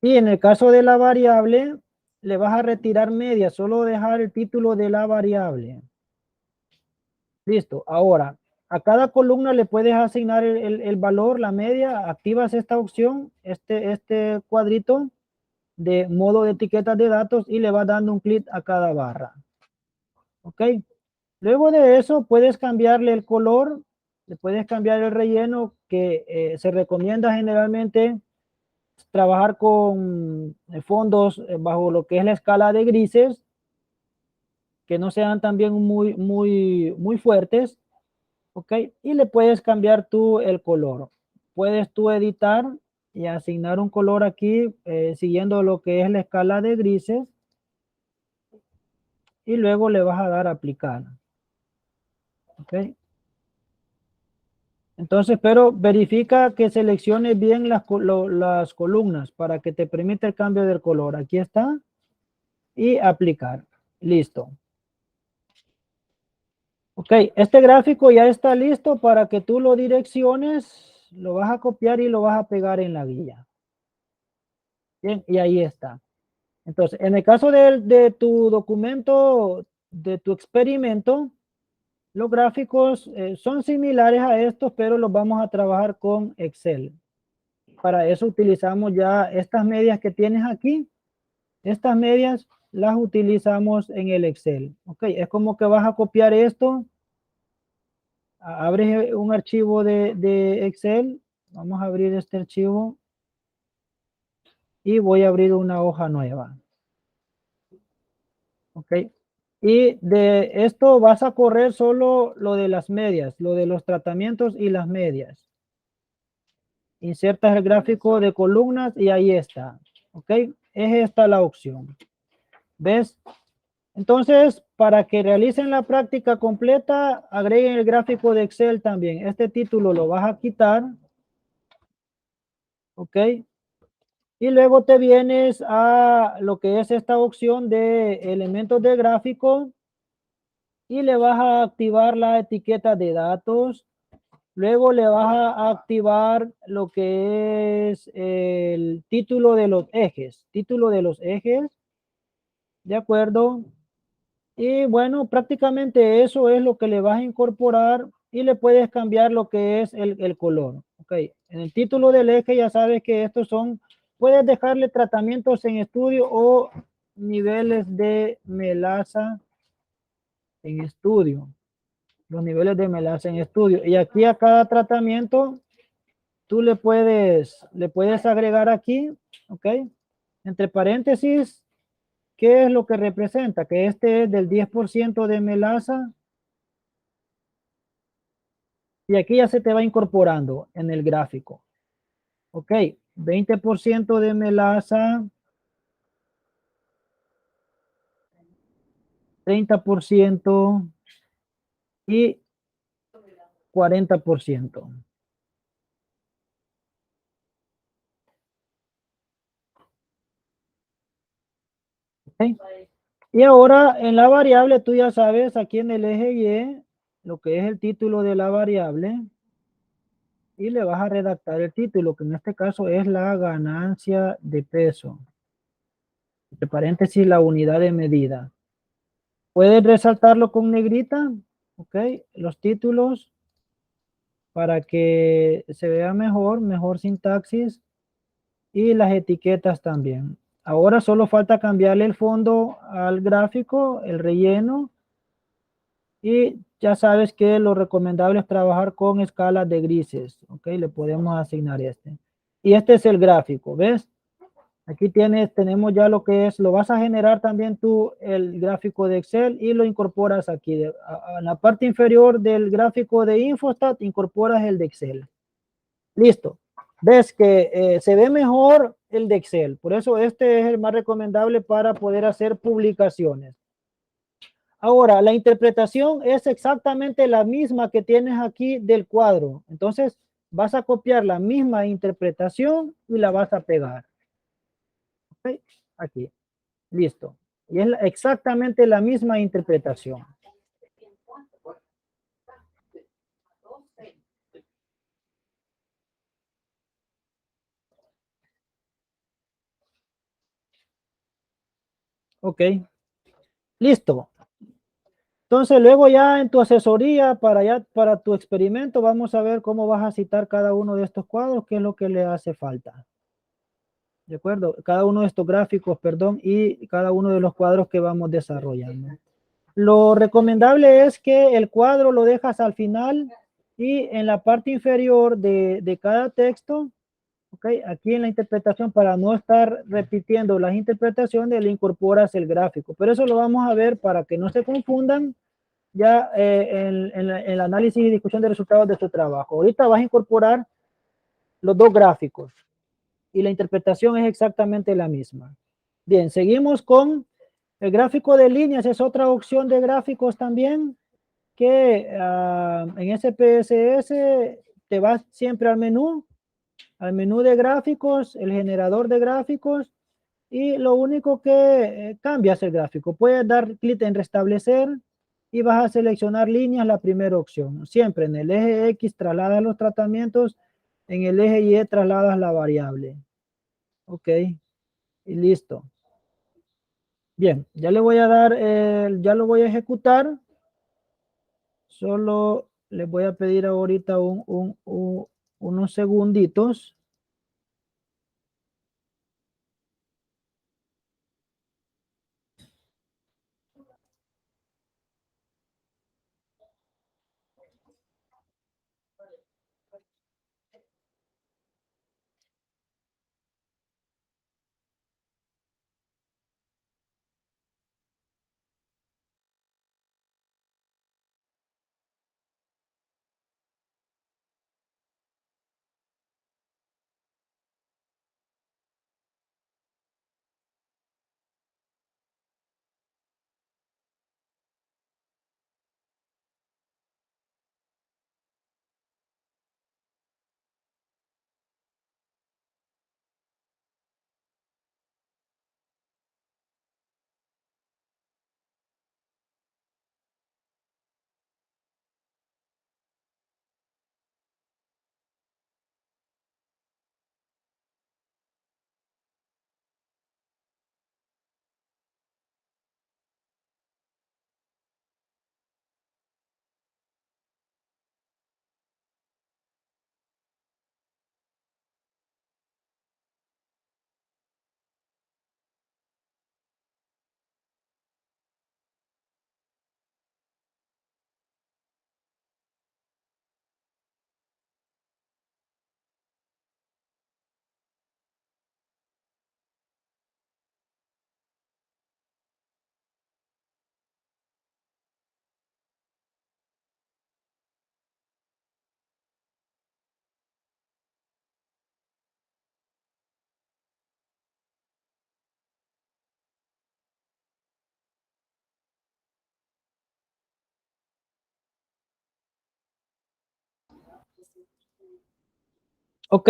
Speaker 1: Y en el caso de la variable, le vas a retirar media, solo dejar el título de la variable. Listo. Ahora, a cada columna le puedes asignar el valor, la media. Activas esta opción, este cuadrito de modo de etiquetas de datos, y le vas dando un clic a cada barra. ¿Ok? Luego de eso puedes cambiarle el color, le puedes cambiar el relleno, que se recomienda generalmente trabajar con fondos bajo lo que es la escala de grises, que no sean también muy fuertes, ¿ok? Y le puedes cambiar tú el color. Puedes tú editar y asignar un color aquí siguiendo lo que es la escala de grises, y luego le vas a dar a aplicar, ¿ok? Entonces, pero verifica que selecciones bien las columnas para que te permita el cambio del color. Aquí está. Y aplicar. Listo. Ok, este gráfico ya está listo para que tú lo direcciones. Lo vas a copiar y lo vas a pegar en la guía. Bien, y ahí está. Entonces, en el caso de tu documento, de tu experimento, los gráficos son similares a estos, pero los vamos a trabajar con Excel. Para eso utilizamos ya estas medias que tienes aquí. Estas medias las utilizamos en el Excel. Ok, es como que vas a copiar esto. Abres un archivo de Excel. Vamos a abrir este archivo y voy a abrir una hoja nueva. Ok. Y de esto vas a correr solo lo de las medias, lo de los tratamientos y las medias. Insertas el gráfico de columnas y ahí está. Ok. Es esta la opción. ¿Ves? Entonces, para que realicen la práctica completa, agreguen el gráfico de Excel también. Este título lo vas a quitar. Ok. Y luego te vienes a lo que es esta opción de elementos de gráfico y le vas a activar la etiqueta de datos. Luego le vas a activar lo que es el título de los ejes. Título de los ejes. ¿De acuerdo? Y bueno, prácticamente eso es lo que le vas a incorporar, y le puedes cambiar lo que es el color. Ok, en el título del eje ya sabes que estos son, puedes dejarle tratamientos en estudio o niveles de melaza en estudio. Los niveles de melaza en estudio. Y aquí a cada tratamiento tú le puedes agregar aquí, ok, entre paréntesis, ¿qué es lo que representa? Que este es del 10% de melaza. Y aquí ya se te va incorporando en el gráfico. Ok, 20% de melaza, 30% y 40%. Okay. Y ahora en la variable, tú ya sabes aquí en el eje Y, lo que es el título de la variable. y le vas a redactar el título, que en este caso es la ganancia de peso. Entre paréntesis, la unidad de medida. Puedes resaltarlo con negrita, ok, los títulos para que se vea mejor, mejor sintaxis y las etiquetas también. Ahora solo falta cambiarle el fondo al gráfico, el relleno, y ya sabes que lo recomendable es trabajar con escalas de grises, ok, le podemos asignar este. Y este es el gráfico, ¿ves? Aquí tenemos ya lo que es, lo vas a generar también tú el gráfico de Excel y lo incorporas aquí. En la parte inferior del gráfico de Infostat incorporas el de Excel. Listo. Ves que se ve mejor el de Excel. Por eso este es el más recomendable para poder hacer publicaciones. Ahora, la interpretación es exactamente la misma que tienes aquí del cuadro. Entonces, vas a copiar la misma interpretación y la vas a pegar. ¿Ok? Aquí. Listo. Y es exactamente la misma interpretación. Ok. Listo. Entonces, luego ya en tu asesoría, para tu experimento, vamos a ver cómo vas a citar cada uno de estos cuadros, qué es lo que le hace falta. ¿De acuerdo? Cada uno de estos gráficos, perdón, y cada uno de los cuadros que vamos desarrollando. Lo recomendable es que el cuadro lo dejas al final y en la parte inferior de cada texto, okay, aquí en la interpretación, para no estar repitiendo las interpretaciones, le incorporas el gráfico. Pero eso lo vamos a ver para que no se confundan ya en el análisis y discusión de resultados de su trabajo. Ahorita vas a incorporar los dos gráficos y la interpretación es exactamente la misma. Bien, seguimos con el gráfico de líneas, es otra opción de gráficos también que en SPSS te vas siempre al menú de gráficos, el generador de gráficos, y lo único que cambia es el gráfico. Puedes dar clic en restablecer y vas a seleccionar líneas, la primera opción. Siempre en el eje X trasladas los tratamientos, en el eje Y trasladas la variable. Ok, y listo. Bien, ya le voy a dar, ya lo voy a ejecutar. Solo les voy a pedir ahorita unos segunditos. Ok,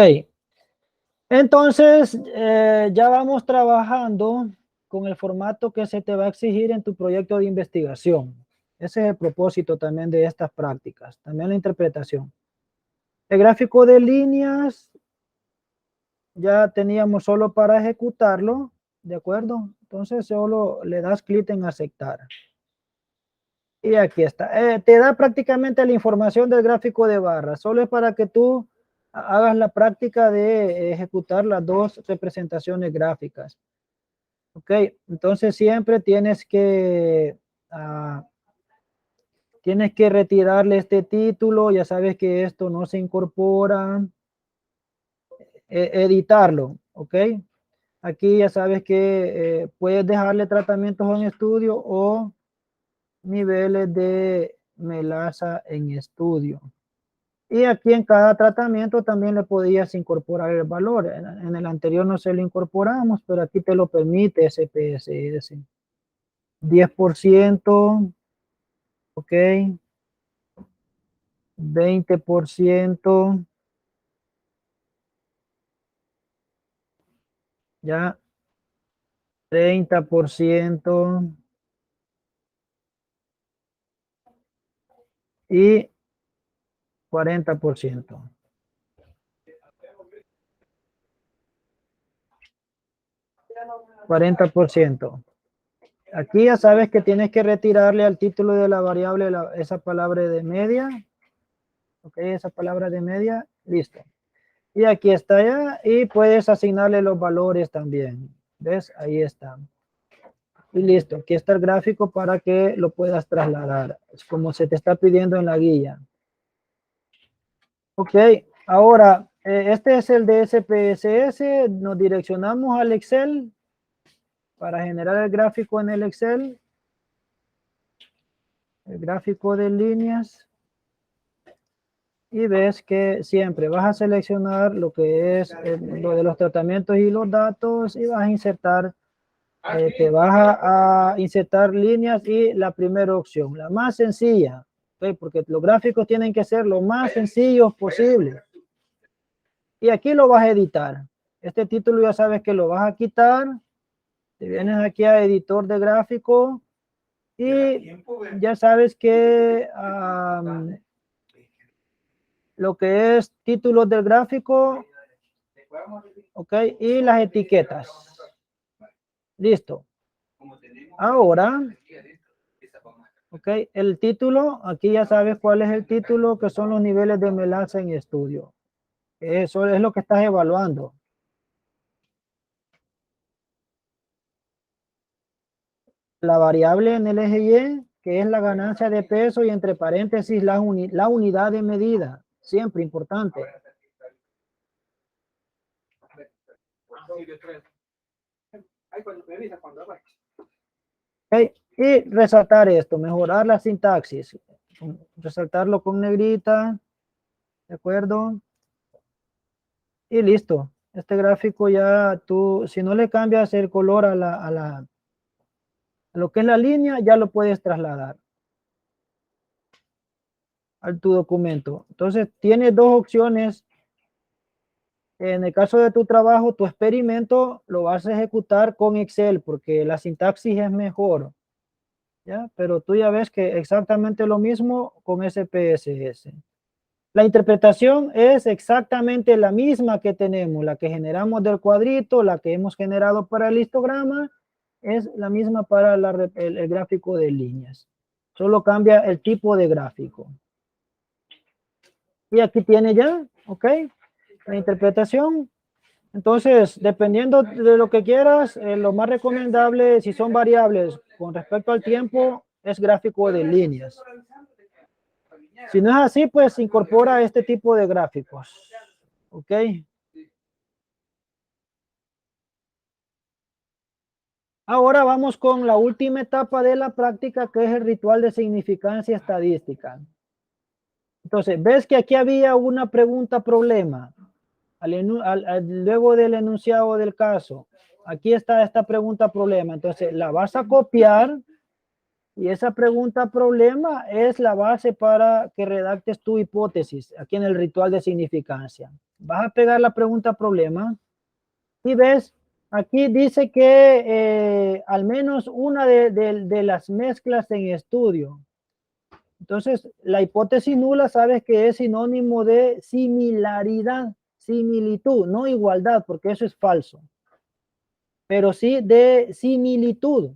Speaker 1: entonces ya vamos trabajando con el formato que se te va a exigir en tu proyecto de investigación. Ese es el propósito también de estas prácticas, también la interpretación. El gráfico de líneas ya teníamos solo para ejecutarlo, ¿de acuerdo? Entonces solo le das clic en aceptar. Y aquí está. Te da prácticamente la información del gráfico de barras. Solo es para que tú hagas la práctica de ejecutar las dos representaciones gráficas. Ok, entonces siempre tienes que retirarle este título. Ya sabes que esto no se incorpora. Editarlo, ok. Aquí ya sabes que puedes dejarle tratamientos en estudio o niveles de melaza en estudio. Y aquí en cada tratamiento también le podías incorporar el valor. En el anterior no se lo incorporamos, pero aquí te lo permite SPSS. 10%, ok. 20%, ya. 30% y 40%. 40%. Aquí ya sabes que tienes que retirarle al título de la variable esa palabra de media. Ok, esa palabra de media, listo. Y aquí está ya, y puedes asignarle los valores también. ¿Ves? Ahí está. Y listo, aquí está el gráfico para que lo puedas trasladar. Es como se te está pidiendo en la guía. Ok, ahora, este es el de SPSS. Nos direccionamos al Excel para generar el gráfico en el Excel. El gráfico de líneas. Y ves que siempre vas a seleccionar lo que es lo de los tratamientos y los datos y vas a insertar, te vas a insertar líneas y la primera opción, la más sencilla, ¿okay? Porque los gráficos tienen que ser lo más sencillos posible. Y aquí lo vas a editar. Este título ya sabes que lo vas a quitar. Te vienes aquí a editor de gráfico y ya sabes que lo que es títulos del gráfico, ok, y las etiquetas. Listo. Ahora, ok, el título, aquí ya sabes cuál es el título, que son los niveles de melaza en estudio. Eso es lo que estás evaluando. La variable en el eje Y, que es la ganancia de peso, y entre paréntesis la unidad de medida. Siempre importante. Okay. Y resaltar esto, mejorar la sintaxis. Resaltarlo con negrita, ¿de acuerdo? Y listo. Este gráfico ya tú, si no le cambias el color a lo que es la línea, ya lo puedes trasladar a tu documento. Entonces, tienes dos opciones. En el caso de tu trabajo, tu experimento lo vas a ejecutar con Excel porque la sintaxis es mejor, ¿ya? Pero tú ya ves que exactamente lo mismo con SPSS. La interpretación es exactamente la misma que tenemos, la que generamos del cuadrito, la que hemos generado para el histograma, es la misma para el gráfico de líneas. Solo cambia el tipo de gráfico. Y aquí tiene ya, ¿ok? La interpretación. Entonces, dependiendo de lo que quieras, lo más recomendable, si son variables con respecto al tiempo, es gráfico de líneas. Si no es así, pues incorpora este tipo de gráficos. ¿Ok? Ahora vamos con la última etapa de la práctica, que es el ritual de significancia estadística. Entonces, ves que aquí había una pregunta problema. Luego del enunciado del caso, aquí está esta pregunta problema. Entonces, la vas a copiar y esa pregunta problema es la base para que redactes tu hipótesis aquí en el ritual de significancia. Vas a pegar la pregunta problema y ves, aquí dice que al menos una de las mezclas en estudio Entonces, la hipótesis nula, sabes que es sinónimo de similaridad, similitud, no igualdad, porque eso es falso, pero sí de similitud.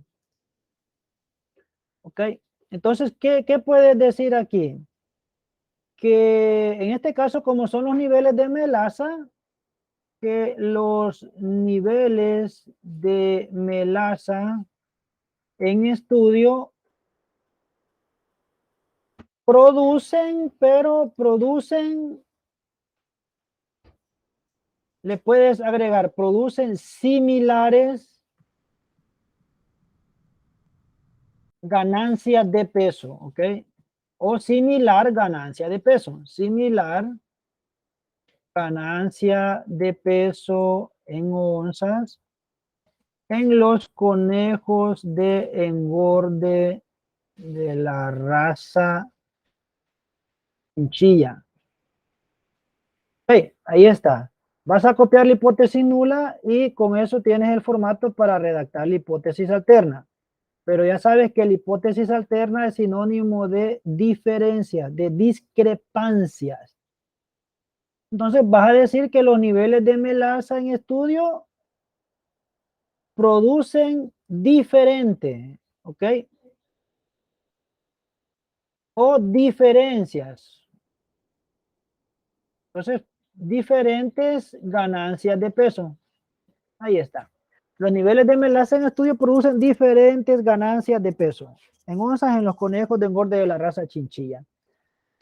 Speaker 1: ¿Ok? Entonces, ¿qué puedes decir aquí? Que en este caso, como son los niveles de melaza, que los niveles de melaza en estudio producen, pero producen, le puedes agregar, producen similares ganancias de peso, ¿ok? O similar ganancia de peso, similar ganancia de peso en onzas en los conejos de engorde de la raza chinchilla. Hey, ahí está. Vas a copiar la hipótesis nula y con eso tienes el formato para redactar la hipótesis alterna. Pero ya sabes que la hipótesis alterna es sinónimo de diferencias, de discrepancias. Entonces vas a decir que los niveles de melaza en estudio producen diferente, ¿ok? O diferencias. Entonces, diferentes ganancias de peso. Ahí está. Los niveles de melaza en estudio producen diferentes ganancias de peso. En onzas, en los conejos de engorde de la raza chinchilla.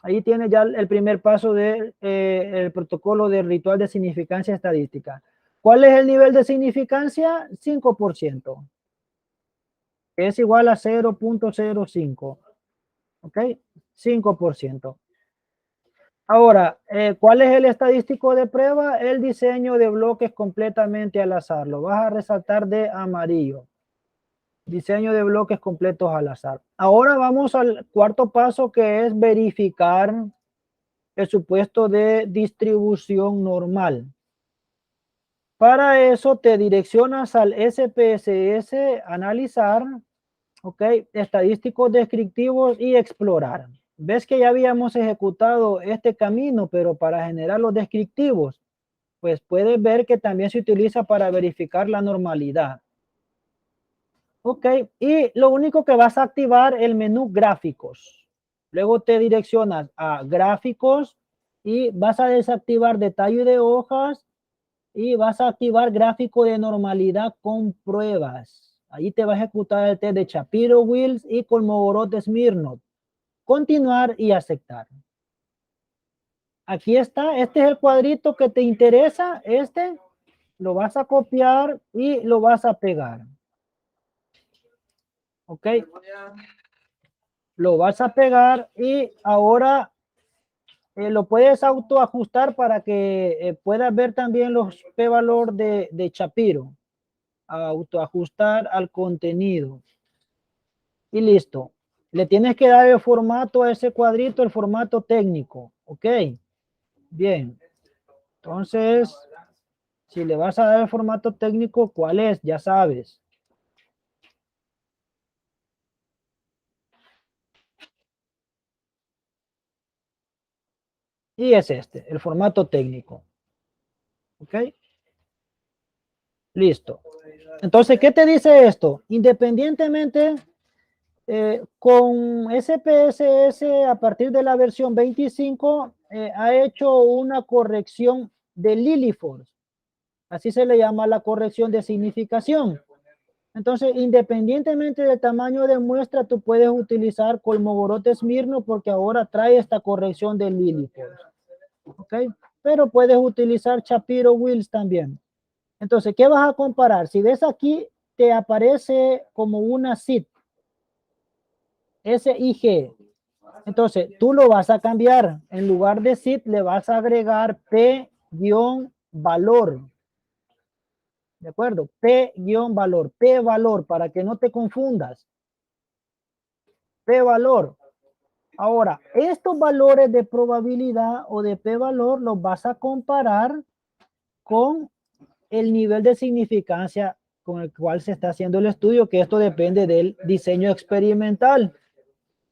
Speaker 1: Ahí tiene ya el primer paso del el protocolo de ritual de significancia estadística. ¿Cuál es el nivel de significancia? 5%. Es igual a 0.05. ¿Ok? 5%. Ahora, ¿cuál es el estadístico de prueba? El diseño de bloques completamente al azar. Lo vas a resaltar de amarillo. Diseño de bloques completos al azar. Ahora vamos al cuarto paso, que es verificar el supuesto de distribución normal. Para eso te direccionas al SPSS, analizar, ¿ok? Estadísticos descriptivos y explorar. Ves que ya habíamos ejecutado este camino, pero para generar los descriptivos, pues puedes ver que también se utiliza para verificar la normalidad. Ok, y lo único que vas a activar el menú gráficos. Luego te direccionas a gráficos y vas a desactivar detalle de hojas y vas a activar gráfico de normalidad con pruebas. Ahí te va a ejecutar el test de Shapiro-Wills y Kolmogorov-Smirnov. Continuar y aceptar. Aquí está, este es el cuadrito que te interesa, este lo vas a copiar y lo vas a pegar. ¿Ok? Lo vas a pegar y ahora lo puedes autoajustar para que puedas ver también los p-valor de Shapiro. Autoajustar al contenido. Y listo. Le tienes que dar el formato a ese cuadrito, el formato técnico. ¿Ok? Bien. Entonces, si le vas a dar el formato técnico, ¿cuál es? Ya sabes. Y es este, el formato técnico. ¿Ok? Listo. Entonces, ¿qué te dice esto? Independientemente, con SPSS a partir de la versión 25, ha hecho una corrección de Lilliefors. Así se le llama la corrección de significación. Entonces, independientemente del tamaño de muestra, tú puedes utilizar Kolmogorov-Smirnov porque ahora trae esta corrección de Lilliefors. ¿Ok? Pero puedes utilizar Shapiro-Wills también. Entonces, ¿qué vas a comparar? Si ves aquí, te aparece como una SIG. SIG. Entonces, tú lo vas a cambiar. En lugar de SIG, le vas a agregar P-valor. ¿De acuerdo? P-valor. P-valor, para que no te confundas. P-valor. Ahora, estos valores de probabilidad o de P-valor los vas a comparar con el nivel de significancia con el cual se está haciendo el estudio, que esto depende del diseño experimental.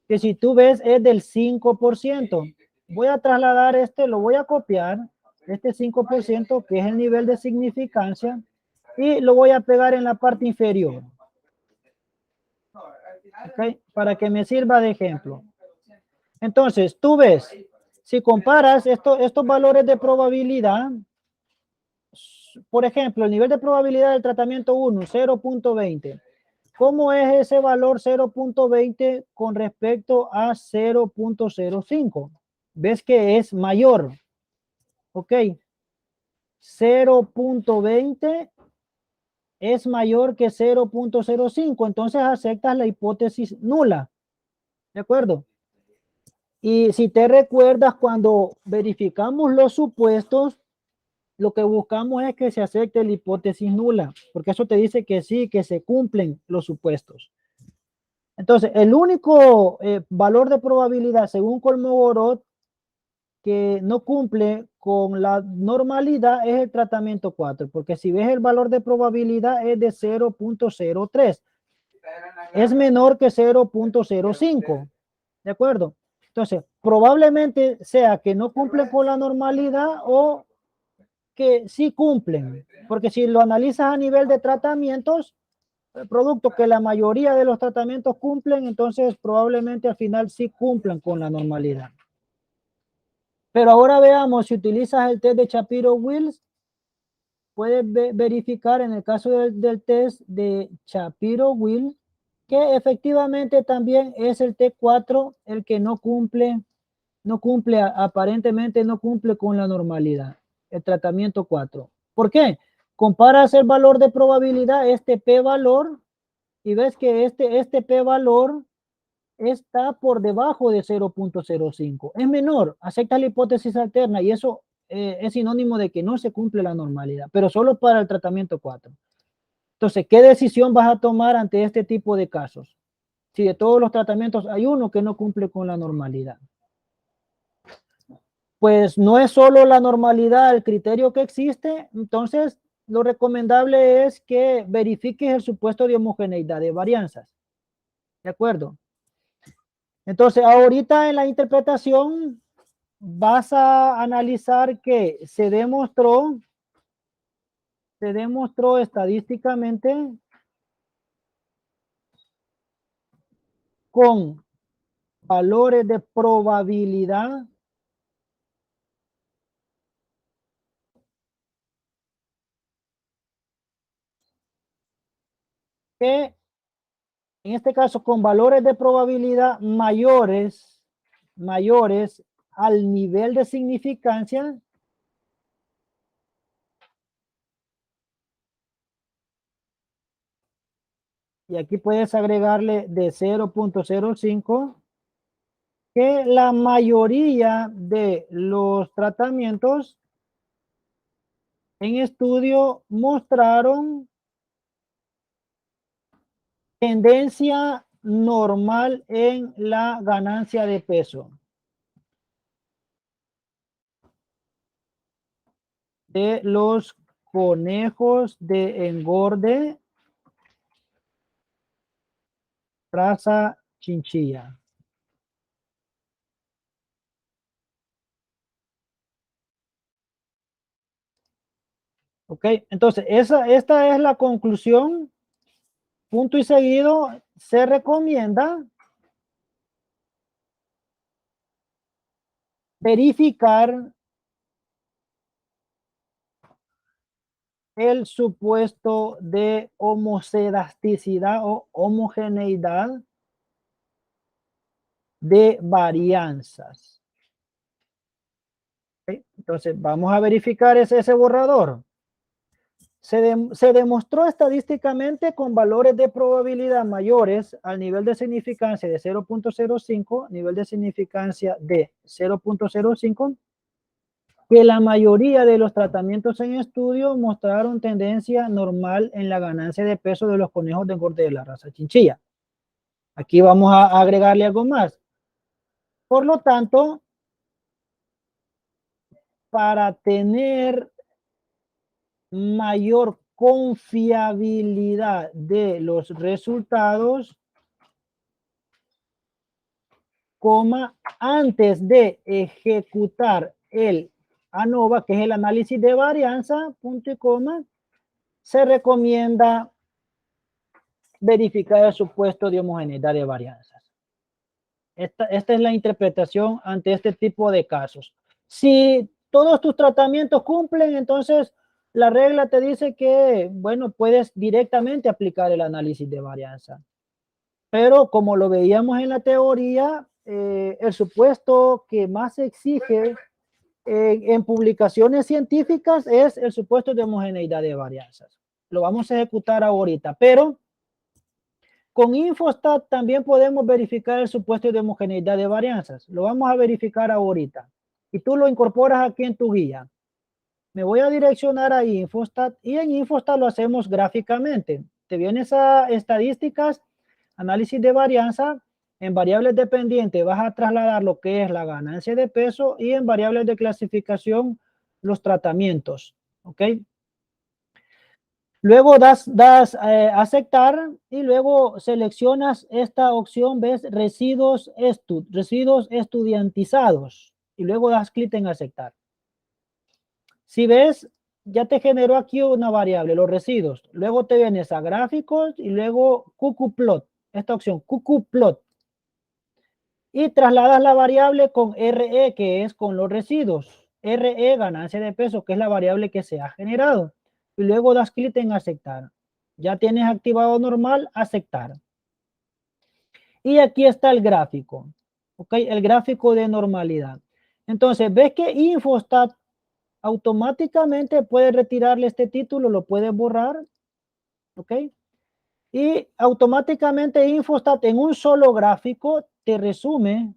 Speaker 1: que si tú ves es del 5%. Voy a trasladar lo voy a copiar, este 5% que es el nivel de significancia, y lo voy a pegar en la parte inferior. ¿Okay? Para que me sirva de ejemplo. Entonces, tú ves, si comparas estos valores de probabilidad, por ejemplo, el nivel de probabilidad del tratamiento 1, 0.20. ¿Cómo es ese valor 0.20 con respecto a 0.05? ¿Ves que es mayor? Ok. 0.20 es mayor que 0.05. Entonces aceptas la hipótesis nula. ¿De acuerdo? Y si te recuerdas, cuando verificamos los supuestos, lo que buscamos es que se acepte la hipótesis nula, porque eso te dice que sí, que se cumplen los supuestos. Entonces, el único valor de probabilidad, según Kolmogorov, que no cumple con la normalidad es el tratamiento 4, porque si ves el valor de probabilidad es de 0.03, es menor que 0.05, ¿de acuerdo? Entonces, probablemente sea que no cumple con la normalidad o que sí cumplen, porque si lo analizas a nivel de tratamientos, el producto que la mayoría de los tratamientos cumplen, entonces probablemente al final sí cumplan con la normalidad. Pero ahora veamos, si utilizas el test de Shapiro-Wills, puedes verificar en el caso del test de Shapiro-Wills que efectivamente también es el T4 el que no cumple, aparentemente no cumple con la normalidad, el tratamiento 4. ¿Por qué? Comparas el valor de probabilidad, este p-valor, y ves que este p-valor está por debajo de 0.05. Es menor, acepta la hipótesis alterna y eso es sinónimo de que no se cumple la normalidad, pero solo para el tratamiento 4. Entonces, ¿qué decisión vas a tomar ante este tipo de casos? Si de todos los tratamientos hay uno que no cumple con la normalidad. Pues no es solo la normalidad el criterio que existe, entonces lo recomendable es que verifiques el supuesto de homogeneidad de varianzas. ¿De acuerdo? Entonces, ahorita en la interpretación vas a analizar que se demostró estadísticamente con valores de probabilidad que, en este caso, con valores de probabilidad mayores al nivel de significancia, y aquí puedes agregarle de 0.05, que la mayoría de los tratamientos en estudio mostraron tendencia normal en la ganancia de peso de los conejos de engorde raza chinchilla. Ok, entonces esta es la conclusión. Punto y seguido, se recomienda verificar el supuesto de homocedasticidad o homogeneidad de varianzas. ¿Okay? Entonces, vamos a verificar ese borrador. Se demostró estadísticamente con valores de probabilidad mayores al nivel de significancia de 0.05, nivel de significancia de 0.05, que la mayoría de los tratamientos en estudio mostraron tendencia normal en la ganancia de peso de los conejos de engorde de la raza chinchilla. Aquí vamos a agregarle algo más. Por lo tanto, para tener mayor confiabilidad de los resultados, coma, antes de ejecutar el ANOVA, que es el análisis de varianza, punto y coma, se recomienda verificar el supuesto de homogeneidad de varianzas. Esta es la interpretación ante este tipo de casos. Si todos tus tratamientos cumplen, entonces la regla te dice que, bueno, puedes directamente aplicar el análisis de varianza. Pero como lo veíamos en la teoría, el supuesto que más se exige en publicaciones científicas es el supuesto de homogeneidad de varianzas. Lo vamos a ejecutar ahorita, pero con Infostat también podemos verificar el supuesto de homogeneidad de varianzas. Lo vamos a verificar ahorita. Y tú lo incorporas aquí en tu guía. Me voy a direccionar a Infostat y en Infostat lo hacemos gráficamente. Te vienes a estadísticas, análisis de varianza. En variables dependientes vas a trasladar lo que es la ganancia de peso y en variables de clasificación los tratamientos. ¿Ok? Luego das aceptar y luego seleccionas esta opción, ves residuos estudiantizados y luego das clic en aceptar. Si ves, ya te generó aquí una variable, los residuos. Luego te vienes a gráficos y luego qqplot, esta opción, qqplot. Y trasladas la variable con RE, que es con los residuos. RE, ganancia de peso, que es la variable que se ha generado. Y luego das clic en aceptar. Ya tienes activado normal, aceptar. Y aquí está el gráfico. ¿Ok? El gráfico de normalidad. Entonces, ves que Infostat automáticamente puede retirarle este título, lo puede borrar. ¿Ok? Y automáticamente Infostat en un solo gráfico te resume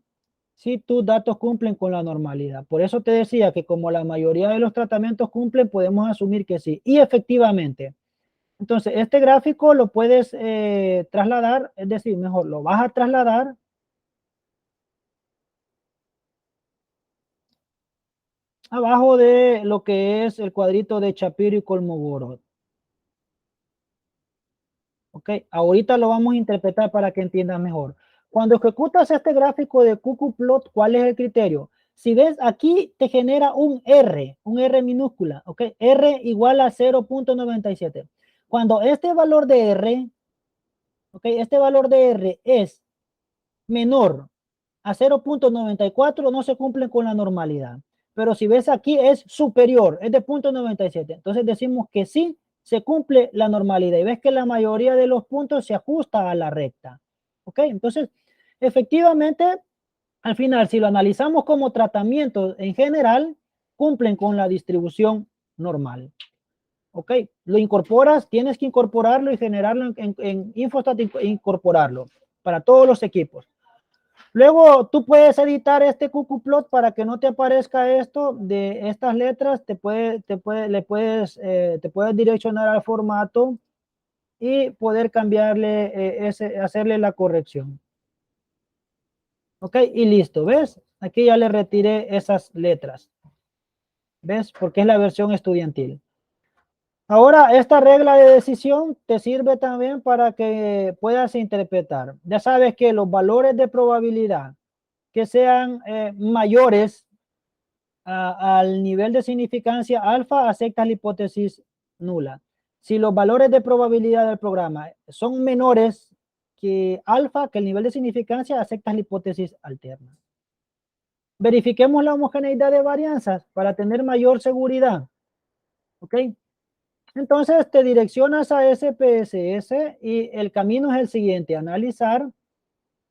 Speaker 1: si tus datos cumplen con la normalidad. Por eso te decía que como la mayoría de los tratamientos cumplen, podemos asumir que sí. Y efectivamente. Entonces, este gráfico lo puedes trasladar, es decir, mejor, lo vas a trasladar abajo de lo que es el cuadrito de Shapiro y Kolmogorov. Ok, ahorita lo vamos a interpretar para que entiendas mejor. Cuando ejecutas este gráfico de qqplot, ¿cuál es el criterio? Si ves aquí te genera un R minúscula, ok, R igual a 0.97. Cuando este valor de R, ok, este valor de R es menor a 0.94, no se cumplen con la normalidad. Pero si ves aquí es superior, es de 0.97. Entonces decimos que sí se cumple la normalidad y ves que la mayoría de los puntos se ajusta a la recta. ¿Ok? Entonces, efectivamente, al final, si lo analizamos como tratamiento en general, cumplen con la distribución normal. ¿Ok? Lo incorporas, tienes que incorporarlo y generarlo en Infostat, incorporarlo para todos los equipos. Luego tú puedes editar este qqplot para que no te aparezca esto de estas letras, te puedes direccionar al formato y poder cambiarle hacerle la corrección. Ok, y listo, ¿ves? Aquí ya le retiré esas letras. ¿Ves? Porque es la versión estudiantil. Ahora, esta regla de decisión te sirve también para que puedas interpretar. Ya sabes que los valores de probabilidad que sean mayores al nivel de significancia alfa, aceptas la hipótesis nula. Si los valores de probabilidad del programa son menores que alfa, que el nivel de significancia, aceptas la hipótesis alterna. Verifiquemos la homogeneidad de varianzas para tener mayor seguridad. ¿Ok? Entonces te direccionas a SPSS y el camino es el siguiente: analizar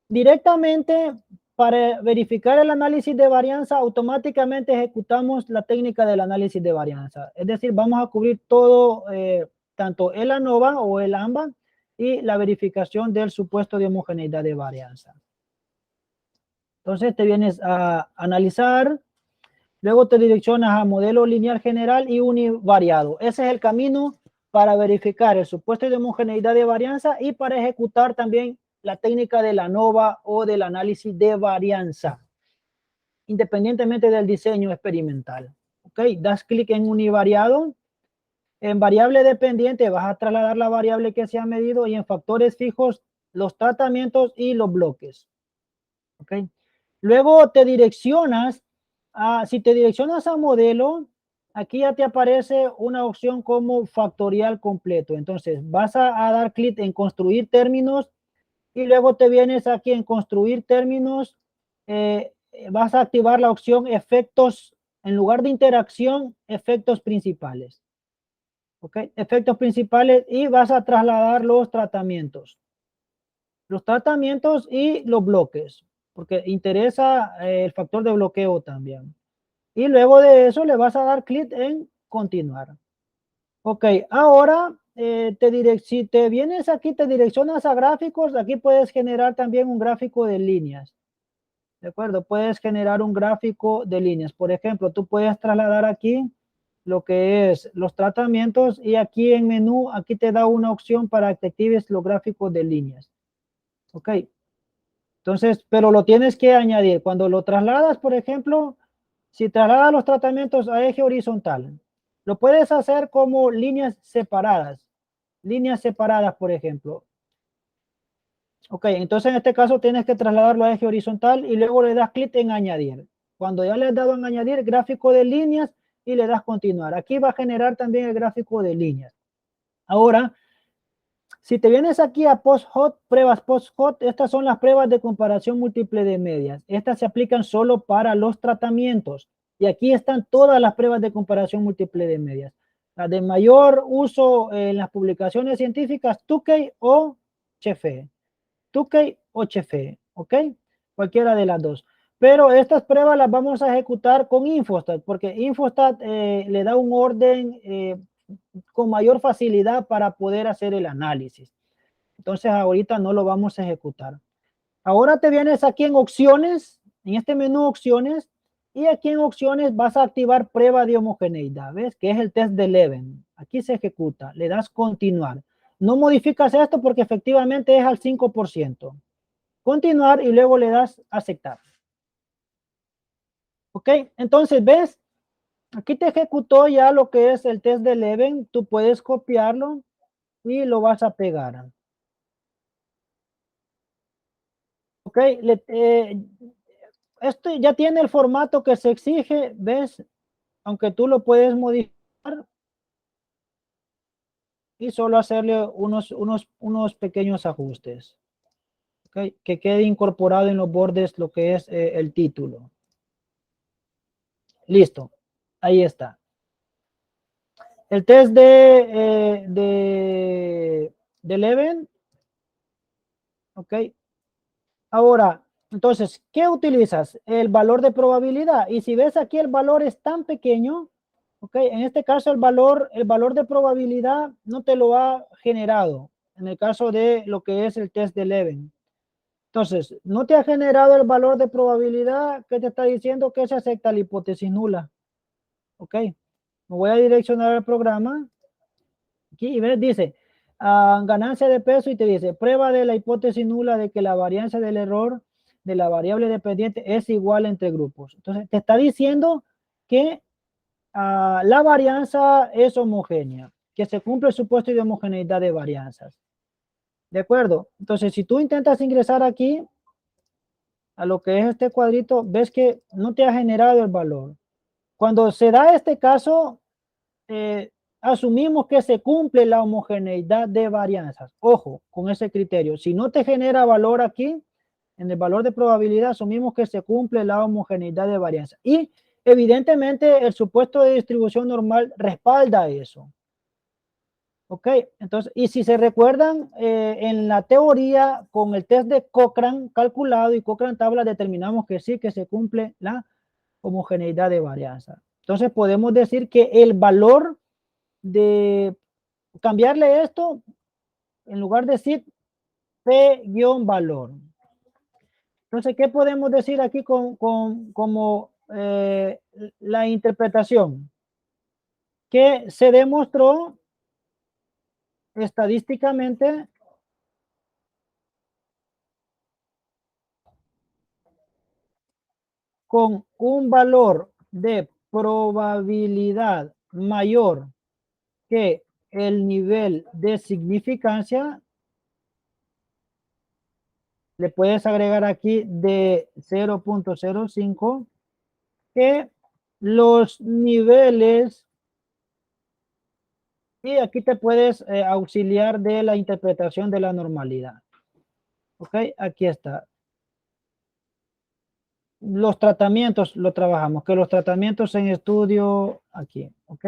Speaker 1: directamente. Para verificar el análisis de varianza, automáticamente ejecutamos la técnica del análisis de varianza. Es decir, vamos a cubrir todo, tanto el ANOVA o el AMBA y la verificación del supuesto de homogeneidad de varianza. Entonces te vienes a analizar, luego te direccionas a modelo lineal general y univariado. Ese es el camino para verificar el supuesto de homogeneidad de varianza y para ejecutar también la técnica de la ANOVA o del análisis de varianza, independientemente del diseño experimental. ¿Ok? Das clic en univariado. En variable dependiente vas a trasladar la variable que se ha medido y en factores fijos los tratamientos y los bloques. ¿Ok? Luego te direccionas si te direccionas a modelo, aquí ya te aparece una opción como factorial completo. Entonces vas a dar clic en construir términos y luego te vienes aquí en construir términos, vas a activar la opción efectos, en lugar de interacción, efectos principales. ¿Ok? Efectos principales y vas a trasladar los tratamientos. Los tratamientos y los bloques, porque interesa el factor de bloqueo también. Y luego de eso le vas a dar clic en continuar. Ok, ahora si te vienes aquí, te direccionas a gráficos, aquí puedes generar también un gráfico de líneas. ¿De acuerdo? Puedes generar un gráfico de líneas. Por ejemplo, tú puedes trasladar aquí lo que es los tratamientos y aquí en menú, aquí te da una opción para que actives los gráficos de líneas. Ok. Entonces, pero lo tienes que añadir. Cuando lo trasladas, por ejemplo, si trasladas los tratamientos a eje horizontal, lo puedes hacer como líneas separadas. Líneas separadas, por ejemplo. Ok, entonces en este caso tienes que trasladarlo a eje horizontal y luego le das clic en añadir. Cuando ya le has dado en añadir, gráfico de líneas y le das continuar. Aquí va a generar también el gráfico de líneas. Ahora, si te vienes aquí a post-hot, pruebas post-hot, estas son las pruebas de comparación múltiple de medias. Estas se aplican solo para los tratamientos. Y aquí están todas las pruebas de comparación múltiple de medias. Las de mayor uso en las publicaciones científicas, Tukey o Chefe. Tukey o Chefe, ¿ok? Cualquiera de las dos. Pero estas pruebas las vamos a ejecutar con Infostat, porque Infostat le da un orden con mayor facilidad para poder hacer el análisis. Entonces ahorita no lo vamos a ejecutar. Ahora te vienes aquí en opciones, en este menú opciones, y aquí en opciones vas a activar prueba de homogeneidad, ¿ves? Que es el test de Leven. Aquí se ejecuta, le das continuar. No modificas esto porque efectivamente es al 5%. Continuar y luego le das aceptar. ¿Ok? Entonces, ¿ves? Aquí te ejecutó ya lo que es el test de Leven. Tú puedes copiarlo y lo vas a pegar. Ok, esto ya tiene el formato que se exige, ¿ves? Aunque tú lo puedes modificar y solo hacerle unos pequeños ajustes. Okay, que quede incorporado en los bordes lo que es el título. Listo, ahí está. El test de Leven, ok. Ahora, entonces, ¿qué utilizas? El valor de probabilidad. Y si ves aquí el valor es tan pequeño, ok, en este caso el valor de probabilidad no te lo ha generado. En el caso de lo que es el test de Leven. Entonces, no te ha generado el valor de probabilidad que te está diciendo que se acepta la hipótesis nula. Ok, me voy a direccionar al programa. Aquí y ves, dice, ganancia de peso y te dice, prueba de la hipótesis nula de que la varianza del error de la variable dependiente es igual entre grupos. Entonces, te está diciendo que la varianza es homogénea, que se cumple el supuesto de homogeneidad de varianzas. ¿De acuerdo? Entonces, si tú intentas ingresar aquí a lo que es este cuadrito, ves que no te ha generado el valor. Cuando se da este caso, asumimos que se cumple la homogeneidad de varianzas. Ojo con ese criterio. Si no te genera valor aquí, en el valor de probabilidad, asumimos que se cumple la homogeneidad de varianzas. Y evidentemente el supuesto de distribución normal respalda eso. Ok, entonces, y si se recuerdan, en la teoría, con el test de Cochrane calculado y Cochrane tabla, determinamos que sí, que se cumple la homogeneidad de varianza. Entonces, podemos decir que el valor de cambiarle esto, en lugar de decir P-valor. Entonces, ¿qué podemos decir aquí como la interpretación? Que se demostró estadísticamente con un valor de probabilidad mayor que el nivel de significancia le puedes agregar aquí de 0.05 que los niveles, y aquí te puedes auxiliar de la interpretación de la normalidad. Ok, aquí está. Los tratamientos lo trabajamos, que los tratamientos en estudio aquí, ok.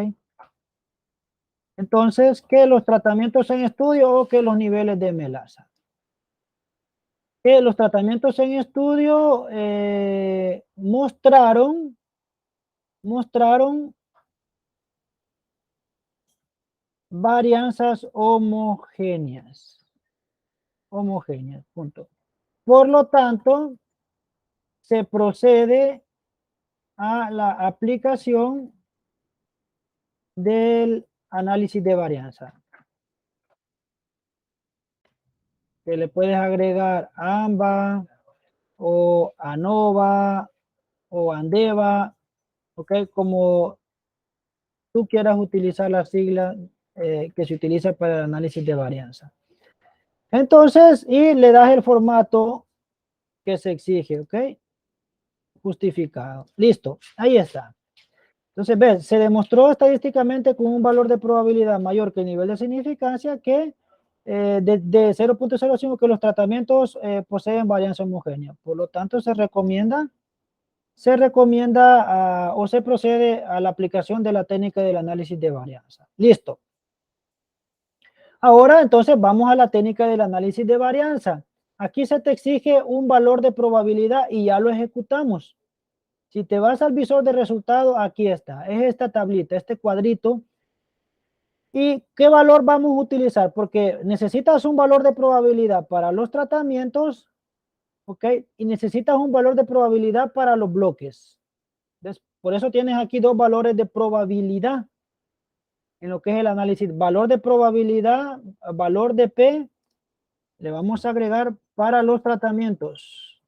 Speaker 1: Entonces, que los tratamientos en estudio o que los niveles de melasa. Que los tratamientos en estudio mostraron varianzas homogéneas. Homogéneas, punto. Por lo tanto, se procede a la aplicación del análisis de varianza. Que le puedes agregar AMBA o ANOVA o ANDEVA, ok, como tú quieras utilizar la sigla que se utiliza para el análisis de varianza. Entonces, y le das el formato que se exige, ok, justificado. Listo, ahí está. Entonces, ves, se demostró estadísticamente con un valor de probabilidad mayor que el nivel de significancia que de 0.05 que los tratamientos poseen varianza homogénea. Por lo tanto, se recomienda o se procede a la aplicación de la técnica del análisis de varianza. Listo. Ahora, entonces, vamos a la técnica del análisis de varianza. Aquí se te exige un valor de probabilidad y ya lo ejecutamos. Si te vas al visor de resultados, aquí está. Es esta tablita, este cuadrito. ¿Y qué valor vamos a utilizar? Porque necesitas un valor de probabilidad para los tratamientos, ¿ok? Y necesitas un valor de probabilidad para los bloques. ¿Ves? Por eso tienes aquí dos valores de probabilidad en lo que es el análisis. Valor de probabilidad, valor de P, le vamos a agregar para los tratamientos.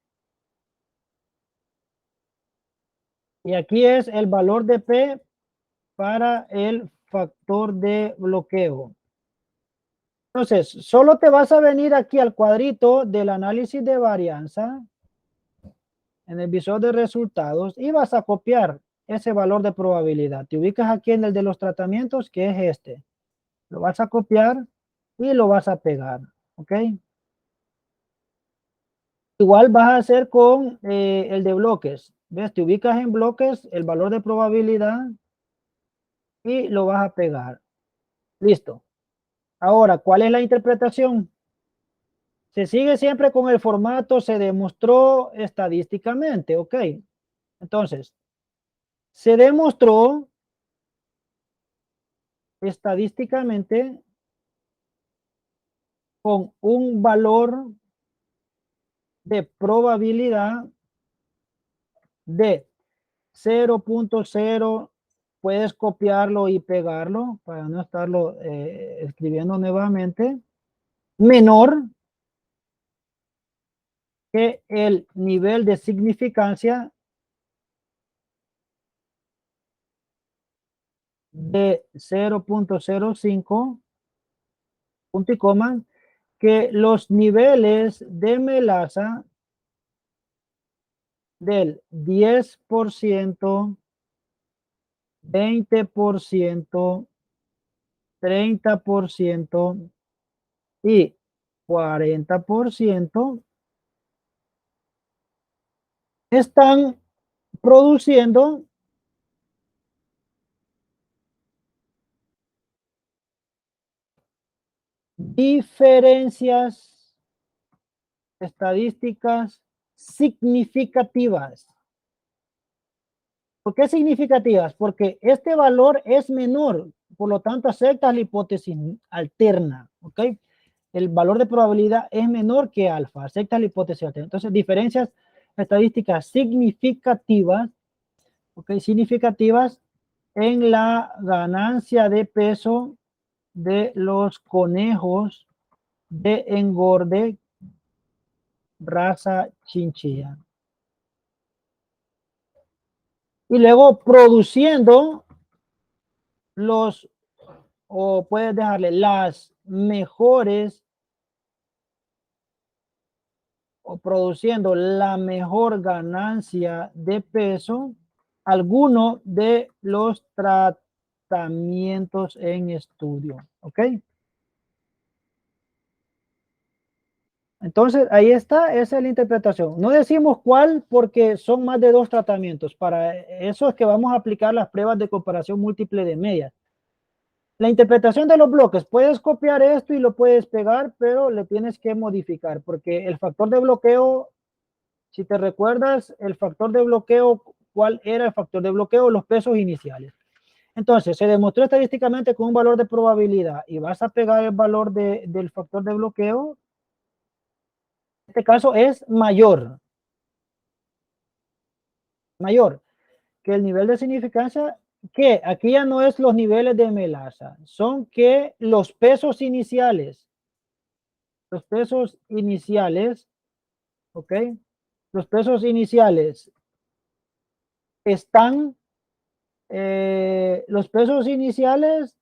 Speaker 1: Y aquí es el valor de P para el factor de bloqueo. Entonces, solo te vas a venir aquí al cuadrito del análisis de varianza en el visor de resultados y vas a copiar ese valor de probabilidad. Te ubicas aquí en el de los tratamientos, que es este. Lo vas a copiar y lo vas a pegar, ¿ok? Igual vas a hacer con el de bloques. ¿Ves? Te ubicas en bloques, el valor de probabilidad y lo vas a pegar. Listo. Ahora, ¿cuál es la interpretación? Se sigue siempre con el formato, se demostró estadísticamente, ¿ok? Entonces, se demostró estadísticamente con un valor de probabilidad de 0.0, puedes copiarlo y pegarlo para no estarlo escribiendo nuevamente, menor que el nivel de significancia de 0.05, punto y coma, que los niveles de melasa del 10%, 20%, 30% y 40% están produciendo diferencias estadísticas significativas. ¿Por qué significativas? Porque este valor es menor, por lo tanto aceptas la hipótesis alterna, ¿ok? El valor de probabilidad es menor que alfa, aceptas la hipótesis alterna. Entonces, diferencias estadísticas significativas, ¿ok? Significativas en la ganancia de peso de los conejos de engorde raza chinchilla. Y luego produciendo los, o puedes dejarle las mejores o produciendo la mejor ganancia de peso alguno de los tratamientos en estudio. ¿Ok? Entonces, ahí está, esa es la interpretación. No decimos cuál porque son más de 2 tratamientos. Para eso es que vamos a aplicar las pruebas de comparación múltiple de medias. La interpretación de los bloques, puedes copiar esto y lo puedes pegar, pero le tienes que modificar porque el factor de bloqueo, si te recuerdas, el factor de bloqueo, ¿cuál era el factor de bloqueo? Los pesos iniciales. Entonces, se demostró estadísticamente con un valor de probabilidad y vas a pegar el valor del factor de bloqueo. En este caso es mayor que el nivel de significancia, que aquí ya no es los niveles de melaza, son que los pesos iniciales, ¿ok? Los pesos iniciales están, los pesos iniciales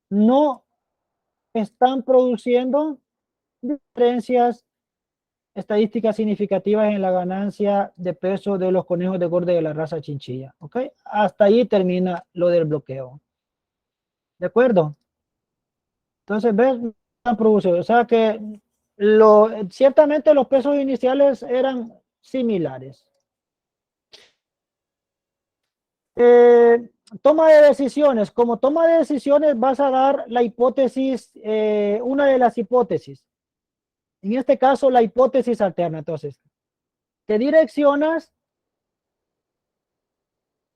Speaker 1: no están produciendo diferencias estadísticas significativas en la ganancia de peso de los conejos de Gordon de la raza chinchilla. ¿Ok? Hasta ahí termina lo del bloqueo. ¿De acuerdo? Entonces, ¿ves? Han producido. O sea que ciertamente los pesos iniciales eran similares. Toma de decisiones. Como toma de decisiones vas a dar la hipótesis, una de las hipótesis. En este caso, la hipótesis alterna. Entonces, te direccionas